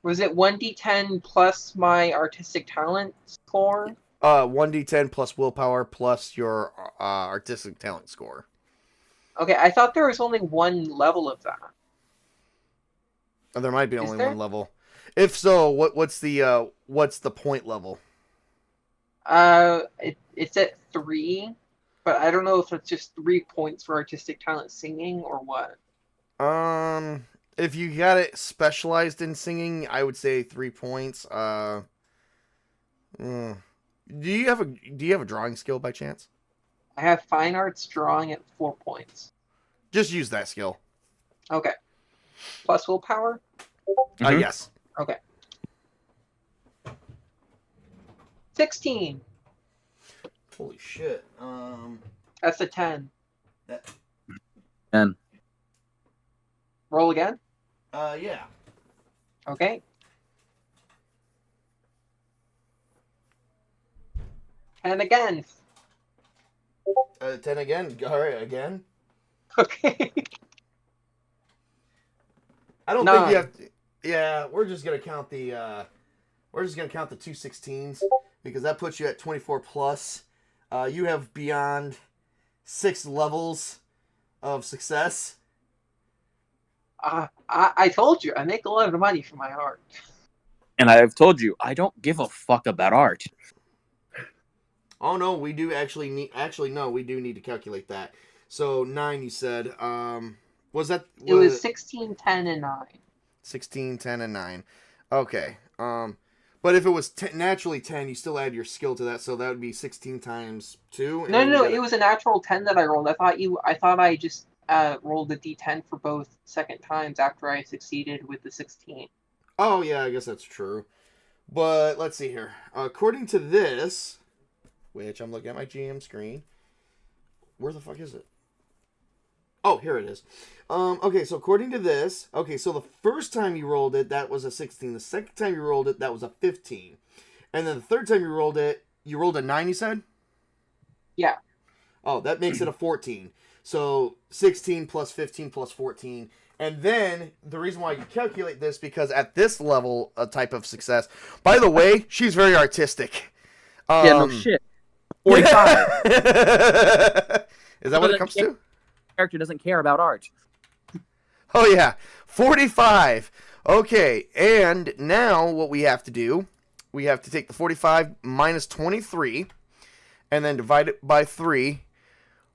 Was it 1d10 plus my artistic talent score?
1d10 plus willpower plus your artistic talent score.
Okay, I thought there was only one level of that.
Oh, there might be
Is
only
there?
one level. If so, what's the point level?
It's at 3, but I don't know if it's just 3 points for artistic talent singing or what.
If you got it specialized in singing, I would say 3 points. Do you have a drawing skill by chance?
I have fine arts drawing at 4 points.
Just use that skill.
Okay. Plus willpower?
Mhm.
Yes.
Okay. 16.
Holy shit.
That's a 10.
And
Roll again?
Yeah.
Okay. 10 again.
10 again. All right, again.
Okay.
I don't
No.
think you have to. Yeah, we're just gonna count the 2 16s because that puts you at 24 plus. You have beyond 6 levels of success.
I told you, I make a lot of money from my art.
and I've told you, I don't give a fuck about art.
Oh no, we do no, we do need to calculate that. So 9, you said. Was that?
It was 16, 10, and 9.
16, 10, and 9. Okay. But if it was naturally 10, you still add your skill to that, so that would be 16 times 2. and
No,
then
no,
you
it was a natural 10 that I rolled. I thought I just rolled the d10 for both second times after I succeeded with the 16.
Oh, yeah, I guess that's true. But let's see here. According to this, which I'm looking at my GM screen. Where the fuck is it? Oh, here it is. Okay, so according to this, so the first time you rolled it, that was a 16. The second time you rolled it, that was a 15. And then the third time you rolled a 9, you said?
Yeah.
Oh, that makes it a 14. So 16 plus 15 plus 14. And then the reason why you calculate this, because at this level, a type of success. By the way, she's very artistic.
Yeah, no shit. 45.
Is that what it comes to?
Character doesn't care about art.
Oh yeah, 45. Okay, and now what we have to do, we have to take the 45 minus 23, and then divide it by 3.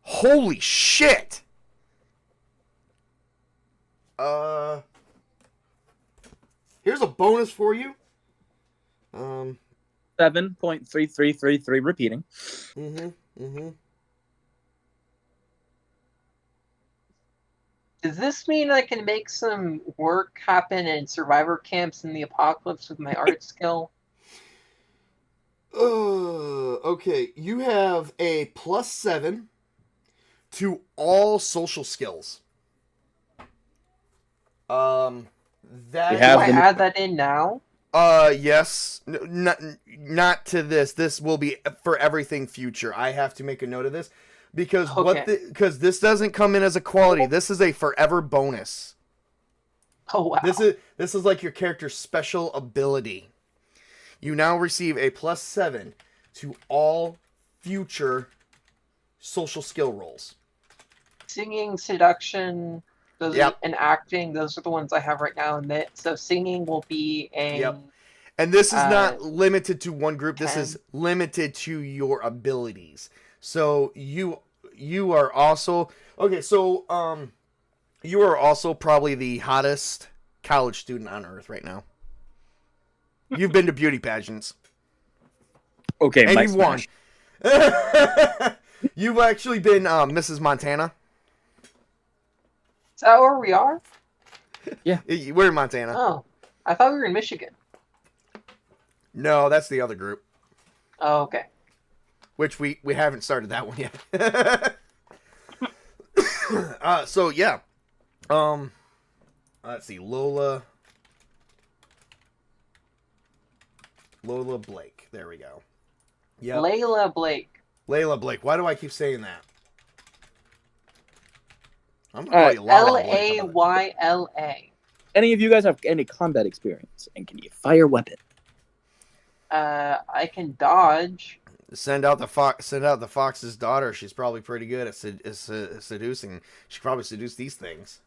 Holy shit! Here's a bonus for you.
7.3333 repeating.
Does this mean I can make some work happen in survivor camps in the apocalypse with my art skill?
Okay, you have a +7 to all social skills. That
Do I add that in now?
Yes. Not to this. This will be for everything future. I have to make a note of this because because this doesn't come in as a quality. This is a forever bonus.
Oh wow.
This is like your character's special ability. You now receive a +7 to all future social skill rolls.
Singing, seduction, and acting, those are the ones I have right now. And so singing will be a...
Yep. And this is not limited to one group. This is limited to your abilities. So you are also... Okay, so you are also probably the hottest college student on Earth right now. You've been to beauty pageants.
Okay,
and you've won. You've actually been Mrs. Montana.
Is that where we are?
Yeah.
We're in Montana.
Oh, I thought we were in Michigan.
No, that's the other group.
Oh, okay.
Which we haven't started that one yet. So yeah. Let's see, Lola Blake. There we go. Yep.
Layla Blake.
Layla Blake. Why do I keep saying that? I'm gonna call you Lala Blake.
Layla.
Any of you guys have any combat experience? And can you fire weapon?
I can dodge.
Send out the fox's daughter. She's probably pretty good at seducing. She probably seduce these things.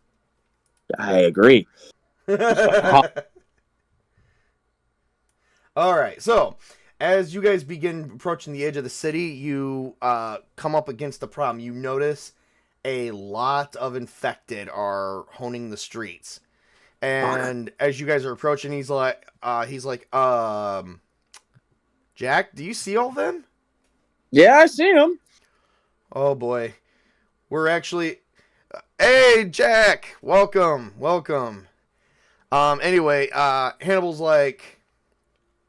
I agree.
All right. So, as you guys begin approaching the edge of the city, you come up against the problem. You notice a lot of infected are honing the streets. And as you guys are approaching, he's like, Jack, do you see all them?
Yeah, I see him.
Oh boy. We're actually, hey Jack, welcome. Anyway, Hannibal's like,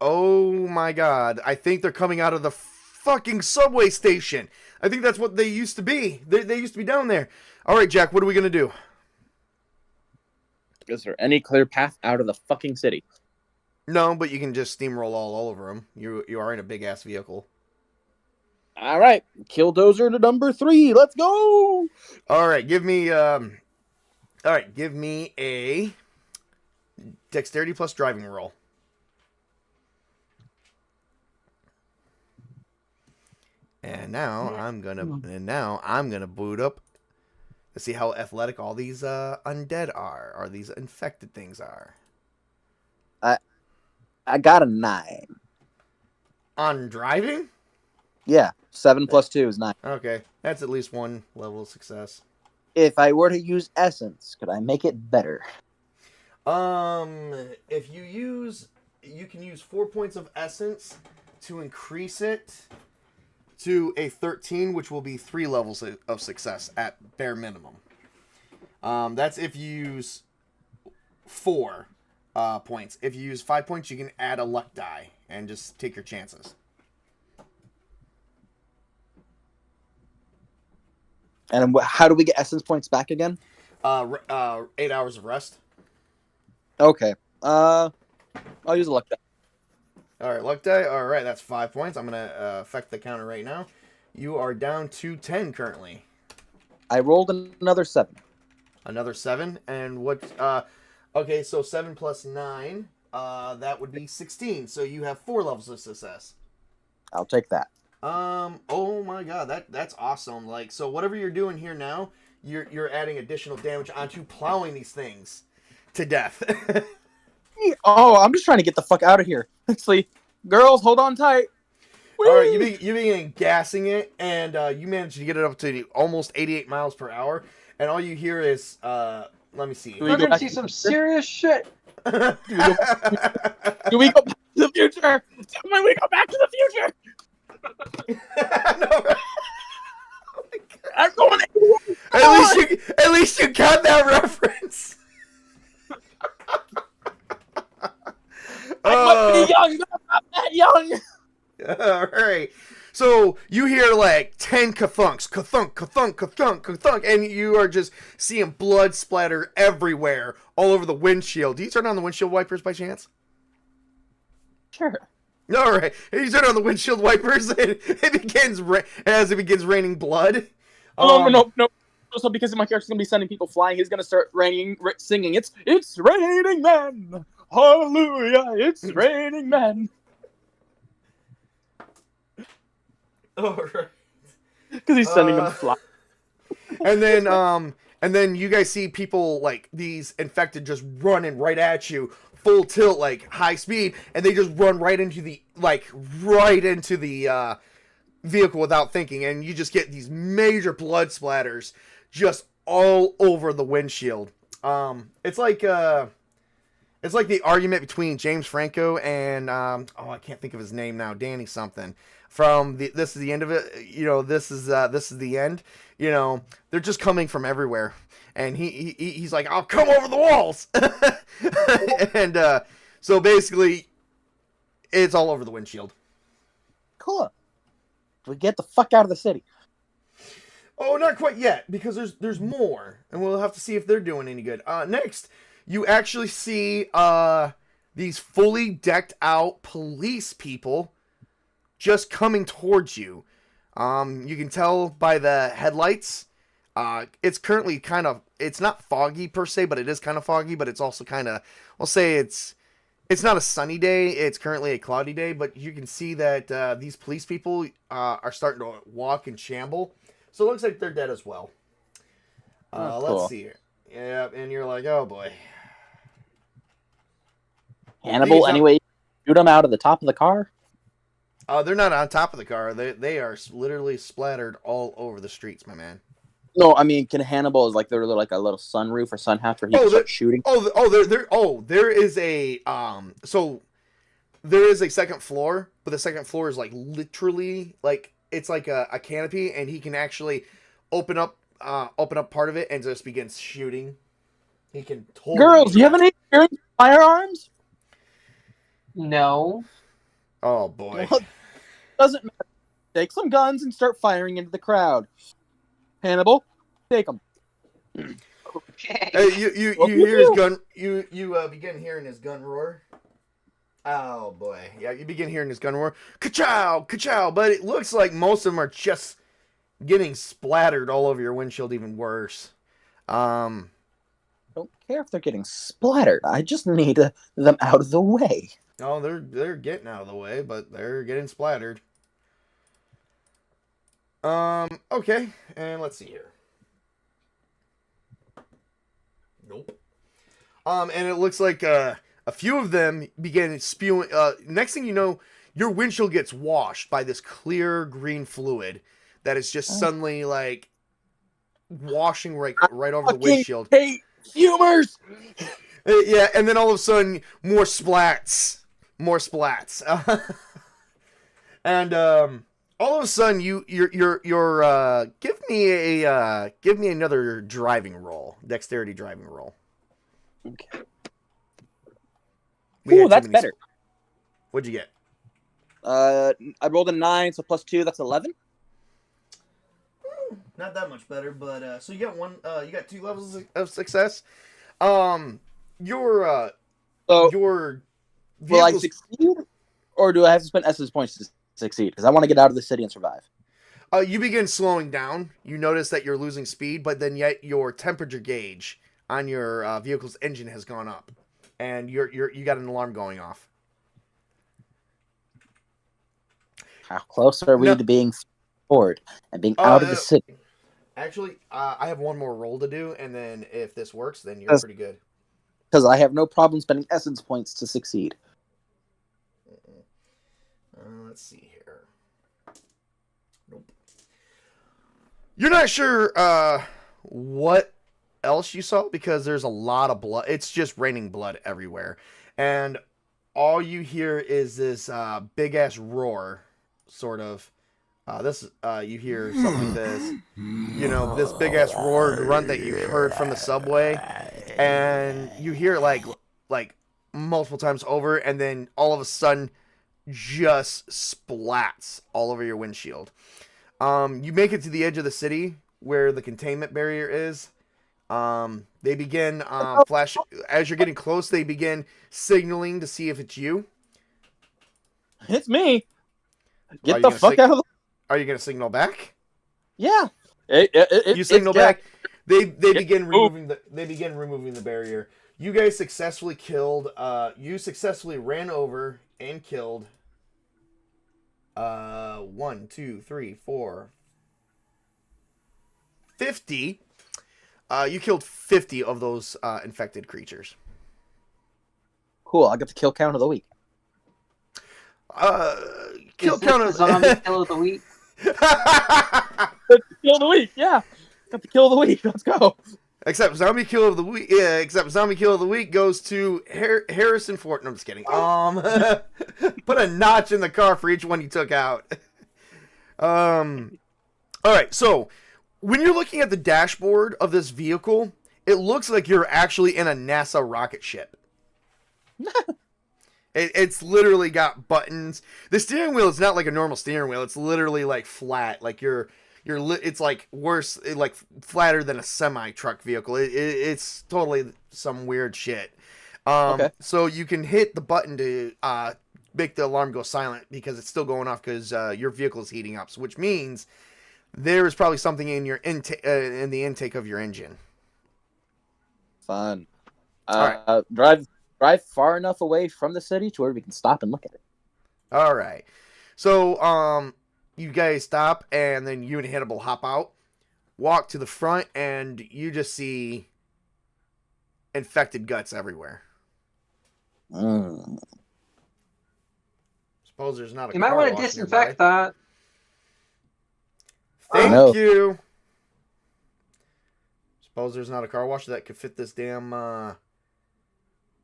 oh my God, I think they're coming out of the fucking subway station. I think that's what they used to be. They used to be down there. All right, Jack, what are we going to do?
Is there any clear path out of the fucking city?
No, but you can just steamroll all over them. You are in a big-ass vehicle.
All right. Killdozer to number 3. Let's go!
All right, give me a dexterity plus driving roll. And now I'm gonna boot up to see how athletic all these undead are, or these infected things are.
I got a 9.
On driving?
Yeah, 7 plus 2 is 9.
Okay, that's at least one level of success.
If I were to use essence, could I make it better?
If you can use 4 points of essence to increase it to a 13, which will be 3 levels of success at bare minimum. That's if you use 4 points. If you use 5 points, you can add a luck die and just take your chances.
And how do we get essence points back again?
8 hours of rest.
Okay. I'll use a luck die.
All right, luck die. All right, that's 5 points. I'm going to affect the counter right now. You are down to 10 currently.
I rolled another 7.
Another 7. And what? Okay, so 7 plus 9. That would be 16. So you have 4 levels of success.
I'll take that.
Oh my god, that's awesome. Like, so whatever you're doing here now, you're adding additional damage onto plowing these things to death.
Oh, I'm just trying to get the fuck out of here. Actually, girls, hold on tight.
All right, you begin gassing it, and you manage to get it up to almost 88 miles per hour, and all you hear is, let me see.
We're gonna see some serious shit.
Do we go back to the future? Tell me we go back to the future.
No, right?
I'm going.
At least you got that reference.
I must be young, but I'm not that young.
All right. So you hear like 10 kathunks, kathunk, kathunk, kathunk, kathunk, and you are just seeing blood splatter everywhere, all over the windshield. Do you turn on the windshield wipers by chance?
Sure.
All right. You turn on the windshield wipers, and as it begins raining blood.
No. So because my character's gonna be sending people flying, he's gonna start singing. It's raining men. Hallelujah! It's raining men.
All right.
Because he's sending them flying.
And then you guys see people like these infected just running right at you, full tilt, like high speed, and they just run right into the vehicle without thinking, and you just get these major blood splatters just all over the windshield. It's like the argument between James Franco and I can't think of his name now, Danny something. From this is the end of it, this is the end. They're just coming from everywhere, and he's like, I'll come over the walls, and so basically, it's all over the windshield.
Cool. We get the fuck out of the city.
Oh, not quite yet, because there's more, and we'll have to see if they're doing any good. Next, you actually see these fully decked out police people just coming towards you. You can tell by the headlights. It's currently it's not foggy per se, but it is kind of foggy, but it's also kind of, we'll say it's not a sunny day. It's currently a cloudy day, but you can see that these police people are starting to walk and shamble. So it looks like they're dead as well.
Cool.
Let's see here. Yeah, and you're like, oh boy.
Hannibal, anyway, shoot them out of the top of the car?
They're not on top of the car. They are literally splattered all over the streets, my man.
No, I mean, can Hannibal is like they're like a little sunroof or sun hatch where he can start shooting?
There is a there is a second floor, but the second floor is like literally like it's like a canopy, and he can actually open up part of it and just begins shooting. He can totally.
Girls, do you have any experience with firearms?
No.
Oh boy.
Well, doesn't matter. Take some guns and start firing into the crowd. Hannibal, take them.
Okay.
You hear his gun. You begin hearing his gun roar. Oh boy, yeah, you begin hearing his gun roar. Ka-chow, ka-chow. But it looks like most of them are just getting splattered all over your windshield. Even worse.
Don't care if they're getting splattered. I just need them out of the way.
Oh, they're getting out of the way, but they're getting splattered. Okay, and let's see here. Nope. And it looks like a few of them begin spewing. Next thing you know, your windshield gets washed by this clear green fluid that is just suddenly like washing right over the windshield.
Hey, fumers!
Yeah, and then all of a sudden, more splats. And all of a sudden, you're give me another driving roll, dexterity driving roll.
Okay.
We
Ooh,
had
that's
too many
better.
What'd you get?
I rolled a 9, so plus 2, that's 11.
Not that much better, but so you got one. You got 2 levels of success. Your
Will I succeed, or do I have to spend S's points to succeed? Because I want to get out of the city and survive.
You begin slowing down. You notice that you're losing speed, but then yet your temperature gauge on your vehicle's engine has gone up, and you got an alarm going off.
How close are we
No.
to being forward and being out of the city?
Actually, I have one more roll to do, and then if this works, then you're
Yes.
pretty good.
Because I have no problem spending essence points to succeed.
Let's see here. Nope. You're not sure what else you saw because there's a lot of blood. It's just raining blood everywhere. And all you hear is this big ass roar, sort of. You hear something like this. You know, this big ass roar grunt that you heard from the subway. And you hear it like multiple times over, and then all of a sudden just splats all over your windshield. You make it to the edge of the city where the containment barrier is. They begin flash as you're getting close. They begin signaling to see if it's you.
It's me.
Are
Get
you
the
gonna
fuck out of the...
Are you gonna signal back?
Yeah.
You signal back. They begin
moved.
removing the barrier. You guys successfully killed. You successfully ran over and killed. 1, 2, 3, 4, 50. You killed 50 of those infected creatures.
Cool. I got the kill count of the week.
Kill
Is this
count
the
of
zombie kill of the week?
Kill of the week. Yeah. Got the kill of the week. Let's go.
Except zombie kill of the week. Yeah, except zombie kill of the week goes to Harrison Ford. No, I'm just kidding. Put a notch in the car for each one you took out. All right. So when you're looking at the dashboard of this vehicle, it looks like you're actually in a NASA rocket ship. It's literally got buttons. The steering wheel is not like a normal steering wheel. It's literally like flat. Like it's like worse, like flatter than a semi truck vehicle. It's totally some weird shit.
Okay.
So you can hit the button to make the alarm go silent because it's still going off because your vehicle is heating up. So which means there is probably something in your in the intake of your engine.
Fun.
All
right. Drive far enough away from the city to where we can stop and look at it.
All right. So you guys stop, and then you and Hannibal hop out, walk to the front, and you just see infected guts everywhere. Suppose there's not a
You
car
might want to
wash
disinfect
nearby.
that.
Thank you. Suppose there's not a car wash that could fit this damn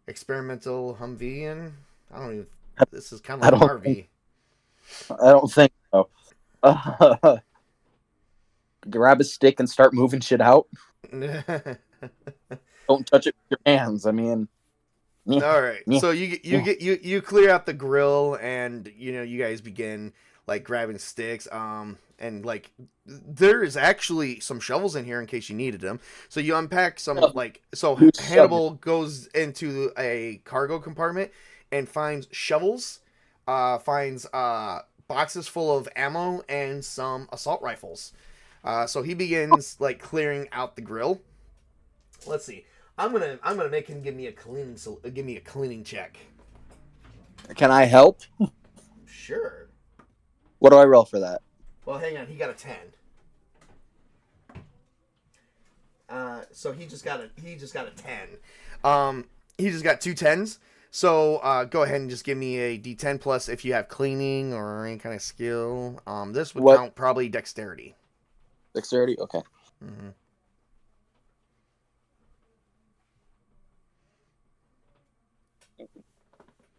experimental Humvee in. I don't even. This is kind of like an RV.
I don't think so. Grab a stick and start moving shit out. Don't touch it with your hands. I mean,
All right. So you clear out the grill, and you guys begin like grabbing sticks. And like there is actually some shovels in here in case you needed them. So you unpack some Hannibal goes into a cargo compartment and finds shovels, finds boxes full of ammo and some assault rifles. So he begins like clearing out the grill. Let's see. I'm gonna make him give me a cleaning check.
can I help?
Sure.
What do I roll for that?
Well, hang on. He got a 10. So he just got a 10. He just got 2 10s. So go ahead and just give me a D10 plus if you have cleaning or any kind of skill. This would count probably dexterity.
Dexterity? Okay.
Mm-hmm.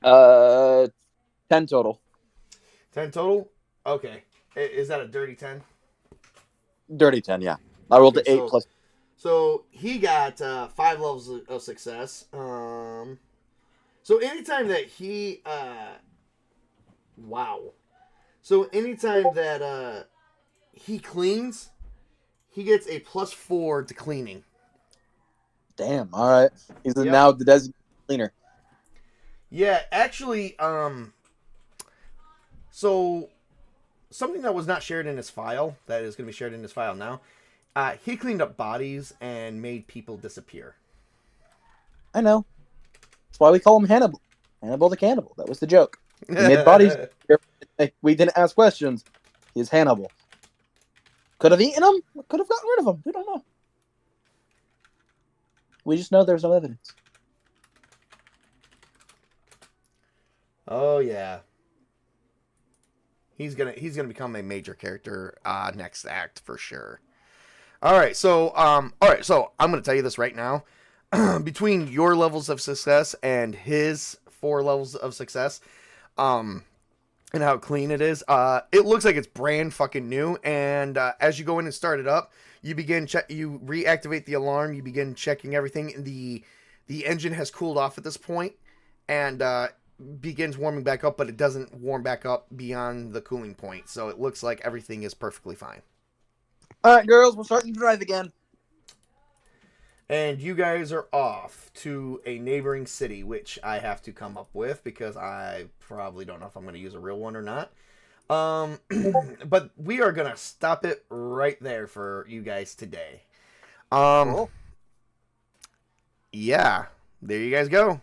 Uh, 10 total.
10 total? Okay. Is that a dirty 10?
Dirty 10, yeah. I rolled
Okay,
the 8 plus.
So he got 5 levels of success. So anytime that he So anytime that he cleans, he gets a +4 to cleaning.
Damn, alright. He's
Yep.
now the designated cleaner.
Yeah, actually, so something that was not shared in his file, that is going to be shared in his file now. He cleaned up bodies and made people disappear.
I know. That's why we call him Hannibal. Hannibal the Cannibal. That was the joke. He made bodies. We didn't ask questions. He's Hannibal. Could have eaten him. Could have gotten rid of him. We don't know. We just know there's no evidence.
Oh yeah. He's gonna become a major character next act for sure. All right, so I'm gonna tell you this right now. Between your levels of success and his 4 levels of success, and how clean it is, it looks like it's brand fucking new. And as you go in and start it up, you reactivate the alarm. You begin checking everything. The engine has cooled off at this point, and begins warming back up, but it doesn't warm back up beyond the cooling point. So it looks like everything is perfectly fine.
All right, girls, we're starting to drive again.
And you guys are off to a neighboring city, which I have to come up with because I probably don't know if I'm going to use a real one or not. But we are going to stop it right there for you guys today.
Cool.
Yeah, there you guys go.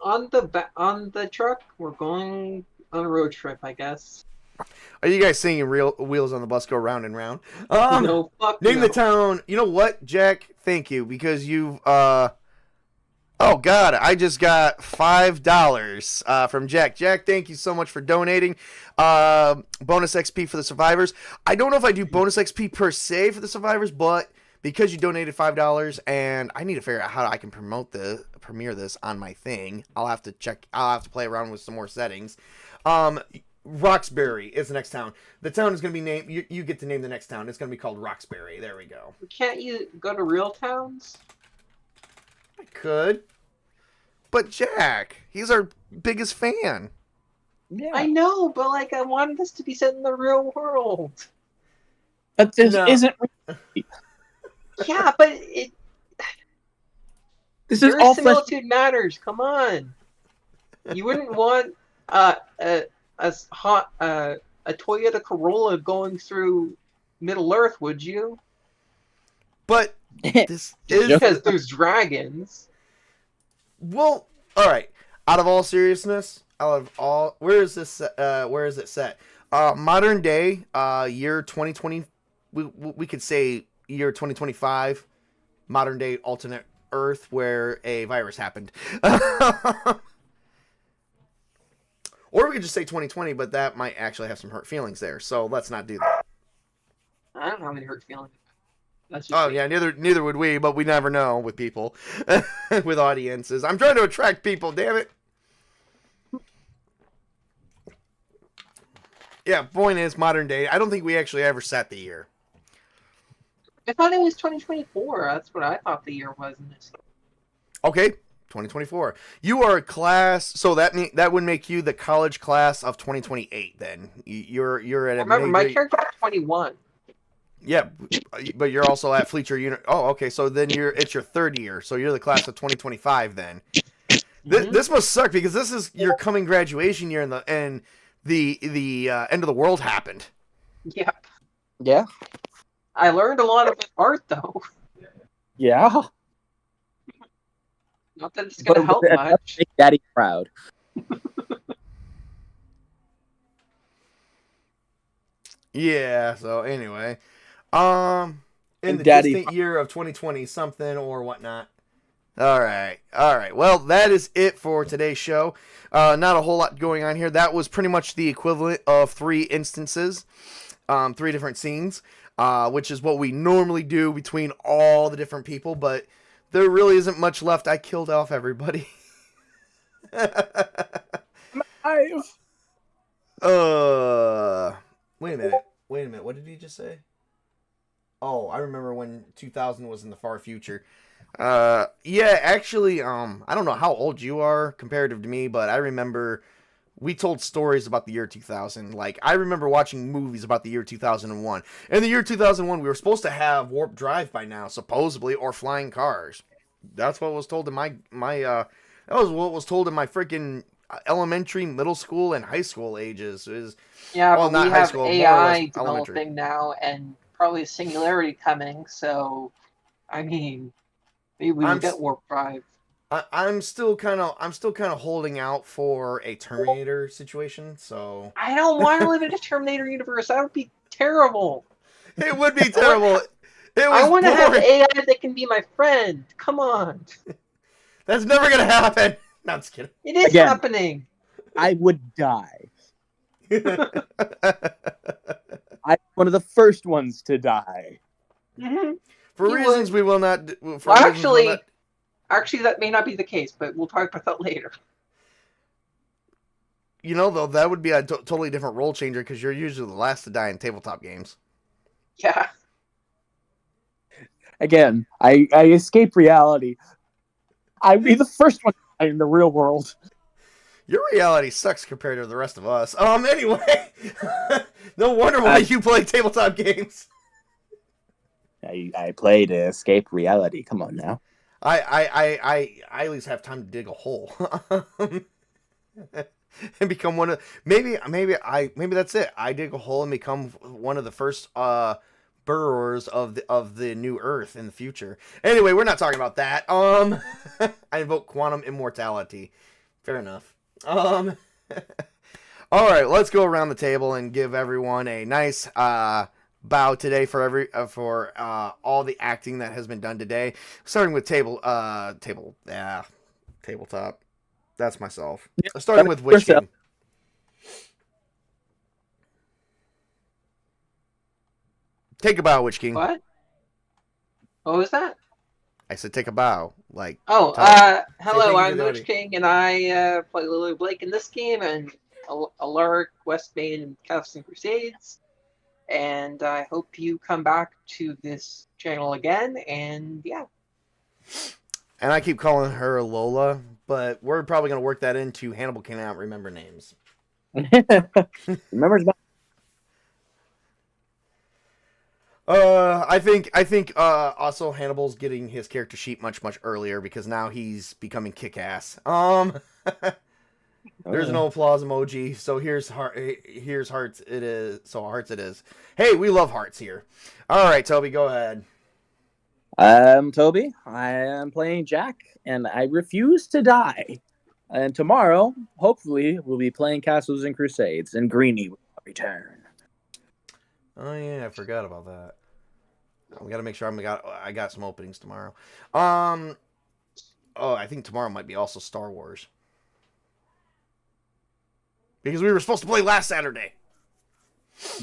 On the truck, we're going on a road trip, I guess.
Are you guys seeing real wheels on the bus go round and round?
No, fuck
Name
no.
the town. You know what, Jack? Thank you, because you've oh god, I just got $5 from Jack. Jack, thank you so much for donating. Bonus XP for the survivors. I don't know if I do bonus XP per se for the survivors, but because you donated $5, and I need to figure out how I can premiere this on my thing. I'll have to play around with some more settings. Roxbury is the next town. The town is going to be named... You get to name the next town. It's going to be called Roxbury. There we go.
Can't you go to real towns?
I could. But Jack, he's our biggest fan.
Yeah.
I know, but like I wanted this to be set in the real world.
But this
No.
isn't...
Yeah, but it...
This is all flesh...
Verisimilitude matters. Come on. You wouldn't want a Toyota Corolla going through Middle Earth, would you?
But this is...
Because there's dragons.
Well, all right. Out of all seriousness, where is it set? Modern day, year 2020. We could say year 2025. Modern day alternate Earth where a virus happened. Or we could just say 2020, but that might actually have some hurt feelings there. So let's not do that.
I don't have any hurt feelings. That's just
Yeah, neither would we, but we never know with people, with audiences. I'm trying to attract people, damn it. Yeah, point is, modern day. I don't think we actually ever set the year.
I thought it was 2024. That's what I thought the year was in this.
Okay, 2024. You are a class, so that would make you the college class of 2028. Then you're at a.
Remember, my character was 21.
Yeah, but you're also at Fleischer Unit. Oh, okay. So then it's your 3rd year. So you're the class of 2025 then. This must suck because this is your coming graduation year, and the end of the world happened.
Yeah.
Yeah.
I learned a lot about art, though.
Yeah.
Not that it's gonna help much.
Make Daddy proud.
Yeah. So anyway, in the
Daddy
distant year of 2020 something or whatnot. All right. Well, that is it for today's show. Not a whole lot going on here. That was pretty much the equivalent of 3 instances, 3 different scenes, which is what we normally do between all the different people. But there really isn't much left. I killed off everybody. Wait a minute. What did he just say? Oh, I remember when 2000 was in the far future. Yeah, actually, I don't know how old you are comparative to me, but I remember we told stories about the year 2000. Like, I remember watching movies about the year 2001. In the year 2001, we were supposed to have warp drive by now, supposedly, or flying cars. That's what was told in my that was what was told in my freaking elementary, middle school, and high school ages. Is
Yeah,
well,
but
not
we
high
have
school, more or less
AI
elementary.
developing now, and probably a singularity coming. So, I mean, maybe we will
I'm
get warp drive.
I'm still kind of holding out for a Terminator situation. So
I don't want to live in a Terminator universe. That would be terrible.
it would be terrible. It
I
was
want to have
boring.
AI that can be my friend. Come on,
That's never gonna happen. No, I'm just kidding.
it is
Again.
happening.
I would die. I'm one of the first ones to die.
Hmm.
For
You
reasons
would.
we will not. For
Well,
reasons we will
actually,
not-
actually, that may not be the case, but we'll talk about that later.
you know, though, that would be a totally different role changer because you're usually the last to die in tabletop games.
Yeah.
Again, I escape reality. I'd be the first one to die in the real world.
Your reality sucks compared to the rest of us. Anyway, no wonder why you play tabletop games.
I play to escape reality. Come on now.
I at least have time to dig a hole and become one of maybe that's it. I dig a hole and become one of the first burrowers of the new Earth in the future. Anyway, we're not talking about that. I invoke quantum immortality. Fair enough. All right, let's go around the table and give everyone a nice bow today for all the acting that has been done today. Starting with tabletop. That's myself. Starting with Witch King. Take a bow, Witch King.
What? What was that?
I said take a bow. Like,
Oh, hello,
thank you
I'm
to the
Witch King, and I play Lily Blake in this game, and Alaric, Westbane, and Castle Crusades. And I hope you come back to this channel again, and yeah.
and I keep calling her Lola, but we're probably going to work that into Hannibal cannot remember names.
Remember his
I think also Hannibal's getting his character sheet much earlier because now he's becoming kick-ass. There's no applause emoji, so here's hearts it is. So hearts it is. Hey, we love hearts here. All right, Toby, go ahead.
I'm Toby. I am playing Jack, and I refuse to die. And tomorrow, hopefully, we'll be playing Castles and Crusades, and Greenie will return.
Oh yeah, I forgot about that. We got to make sure I got some openings tomorrow. I think tomorrow might be also Star Wars. Because we were supposed to play last Saturday.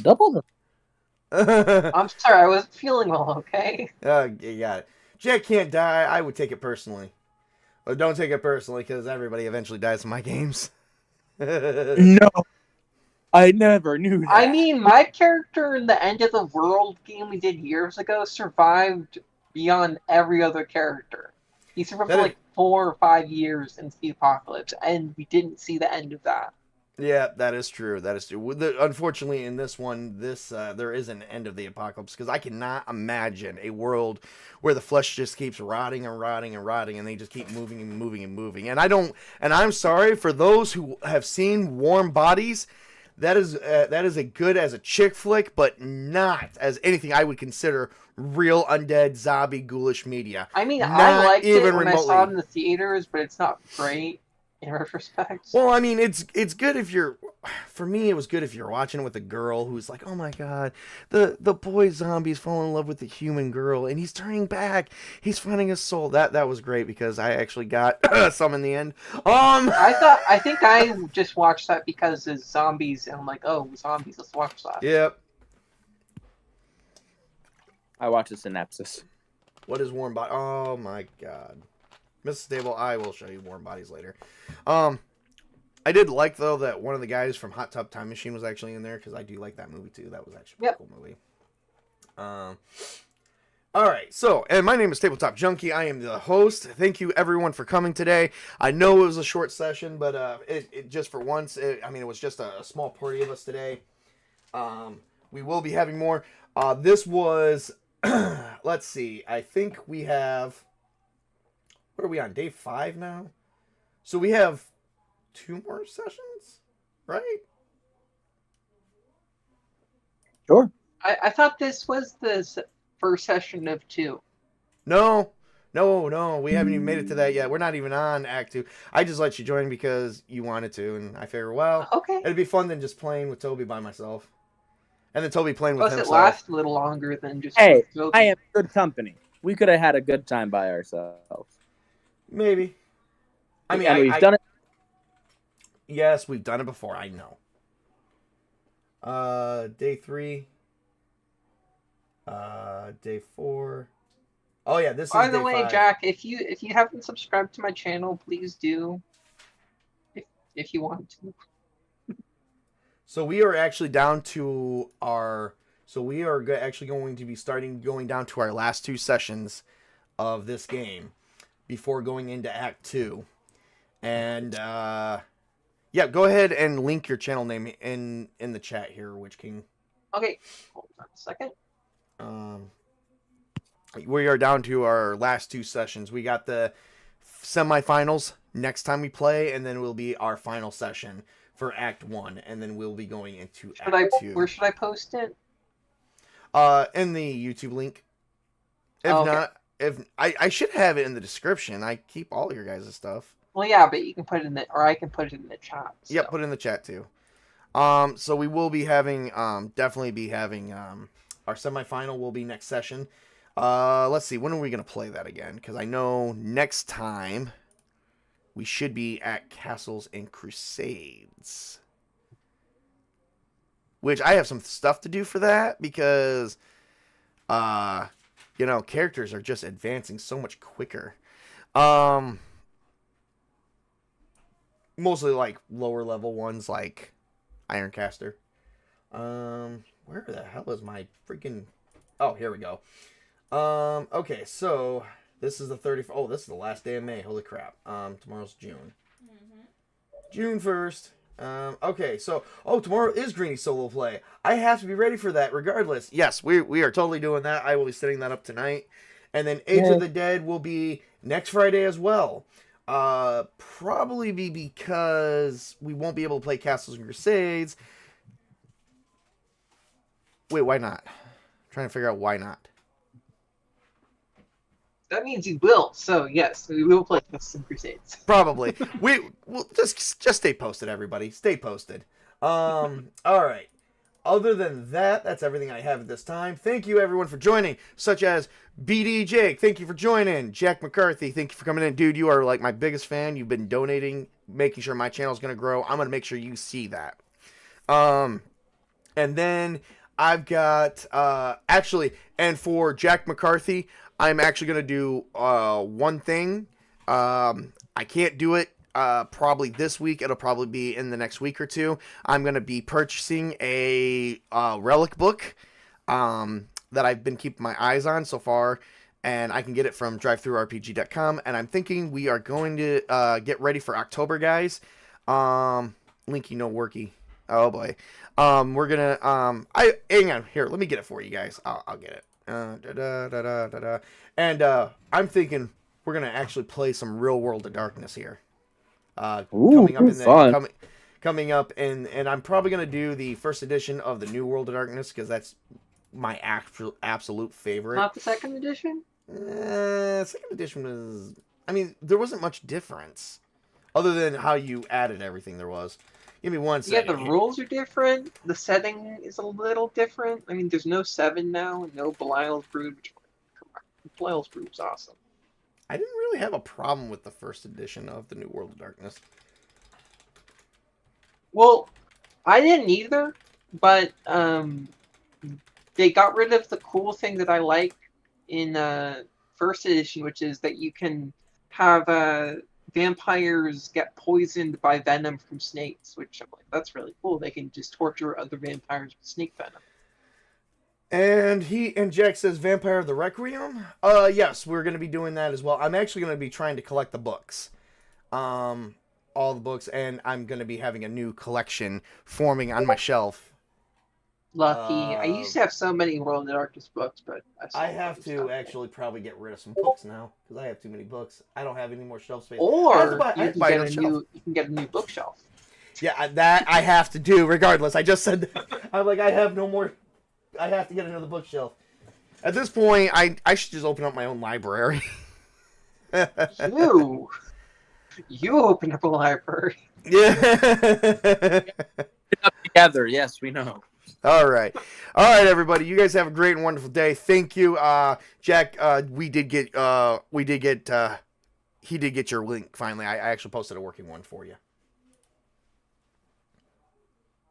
Double the...
I'm sorry, I wasn't feeling well, okay?
You got it. Jack can't die. I would take it personally. But don't take it personally because everybody eventually dies in my games.
No. I never knew that.
I mean, my character in the End of the World game we did years ago survived beyond every other character. He survived for like 4 or 5 years into the apocalypse, and we didn't see the end of that.
Yeah, that is true. That is true. Unfortunately, in this one, there is an end of the apocalypse because I cannot imagine a world where the flesh just keeps rotting and rotting and rotting, and they just keep moving and moving and moving. And I'm sorry for those who have seen Warm Bodies. That is a good as a chick flick, but not as anything I would consider real undead zombie ghoulish media.
I mean,
Not
I liked it
even
when I saw
remotely.
it in the theaters, but it's not great in retrospect.
Well, I mean, it's good if you're. For me, it was good if you're watching it with a girl who's like, "Oh my god, the boy zombies fall in love with the human girl, and he's turning back. He's finding his soul." That was great because I actually got some in the end.
I think I just watched that because it's zombies, and I'm like, oh, zombies, let's watch that.
Yep.
I watched the synopsis.
What is Warm Body? Oh my god, Mrs. Stable. I will show you Warm Bodies later. I did like, though, that one of the guys from Hot Tub Time Machine was actually in there, because I do like that movie, too. That was actually a cool movie. All right, so, and my name is Tabletop Junkie. I am the host. Thank you, everyone, for coming today. I know it was a short session, but it just for once, it was just a small party of us today. We will be having more. This was, let's see, I think we have, what are we on, day 5 now? So we have 2 more sessions, right?
Sure.
I thought this was the first session of 2.
No, we haven't even made it to that yet. We're not even on Act 2. I just let you join because you wanted to, and I figure, well,
Okay.
it'd be fun than just playing with Toby by myself. And then Toby playing with
Plus, it
himself.
lasts a little longer than just.
Hey,
Toby.
I am good company. We could have had a good time by ourselves.
Maybe. I mean,
and we've done it.
Yes, we've done it before. I know. Day 3. Day 4. Oh yeah, this is
By the
day
way,
5.
Jack, if you haven't subscribed to my channel, please do. If you want to.
So we are actually down to our. So we are actually going to be going down to our last 2 sessions of this game before going into Act 2, and yeah, go ahead and link your channel name in the chat here, Witch King.
Okay, hold on a second.
We are down to our last 2 sessions. We got the semifinals next time we play, and then will be our final session for Act 1, and then we'll be going into Act 2.
Where should I post it?
In the YouTube link. If
Oh, okay.
not, if I should have it in the description. I keep all your guys' stuff.
Well, yeah, but you can put it in or I can put it in the chat. So.
Yep, put it in the chat too. So we will be having, definitely be having, our semifinal will be next session. Let's see, when are we going to play that again? Because I know next time we should be at Castles and Crusades. Which I have some stuff to do for that because, you know, characters are just advancing so much quicker. Mostly like lower level ones like Ironcaster. Where the hell is my freaking... Oh, here we go. Okay, so this is the 30th. Oh, this is the last day of May. Holy crap. Tomorrow's June. June 1st. Okay, so tomorrow is Greeny solo play. I have to be ready for that regardless. Yes, we are totally doing that. I will be setting that up tonight. And then Age of the Dead will be next Friday as well. Probably be because we won't be able to play Castles and Crusades. Wait, why not? I'm trying to figure out why not.
That means you will. So yes, we will play Castles and Crusades.
Probably. We'll just stay posted, everybody. Stay posted. All right. Other than that, that's everything I have at this time. Thank you, everyone, for joining, such as BD Jake. Thank you for joining. Jack McCarthy, thank you for coming in. Dude, you are like my biggest fan. You've been donating, making sure my channel is going to grow. I'm going to make sure you see that. And then I've got, actually, and for Jack McCarthy, I'm actually going to do one thing. I can't do it probably this week. It'll probably be in the next week or 2. I'm going to be purchasing a relic book that I've been keeping my eyes on so far, and I can get it from drivethrurpg.com, and I'm thinking we are going to get ready for October, guys. Linky no worky. Oh boy. We're gonna hang on here, let me get it for you guys. I'll get it. And I'm thinking we're gonna actually play some Real World of Darkness here. Coming up in the coming up, and I'm probably gonna do the first edition of the New World of Darkness because that's my absolute favorite.
Not the second edition?
Second edition was, I mean, there wasn't much difference other than how you added everything there was. Give me one second.
Yeah, the rules are different. The setting is a little different. I mean, there's no Seven now, and no Belial's Brood. Belial's Brood was awesome.
I didn't really have a problem with the first edition of the New World of Darkness.
Well, I didn't either, but they got rid of the cool thing that I like in first edition, which is that you can have vampires get poisoned by venom from snakes, which I'm like, that's really cool. They can just torture other vampires with snake venom.
And Jack says Vampire of the Requiem. Yes, we're gonna be doing that as well. I'm actually gonna be trying to collect the books, all the books, and I'm gonna be having a new collection forming on my shelf.
Lucky. I used to have so many World of Darkness books, but
I have to actually probably get rid of some books now because I have too many books. I don't have any more shelf space.
Or
I
you
have to
can
buy
get
another
a
shelf.
new bookshelf.
Yeah, that I have to do regardless. I just said that. I'm like, I have no more. I have to get another bookshelf. At this point, I should just open up my own library.
You open up a library.
Yeah.
Up together, yes, we know.
All right, everybody. You guys have a great and wonderful day. Thank you, Jack. He did get your link finally. I actually posted a working one for you.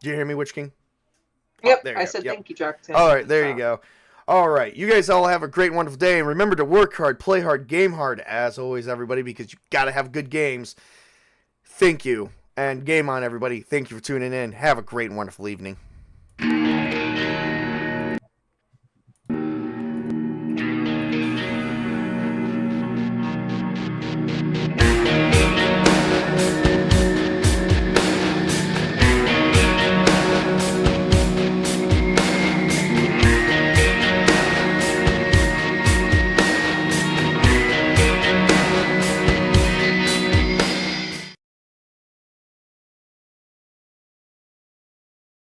Did you hear me, Witch King?
Yep,
there you
I
go.
said
Yep.
thank you, Jack.
All right, there you go. All right, you guys all have a great, wonderful day, and remember to work hard, play hard, game hard, as always, everybody, because you gotta have good games. Thank you, and game on, everybody. Thank you for tuning in. Have a great and wonderful evening.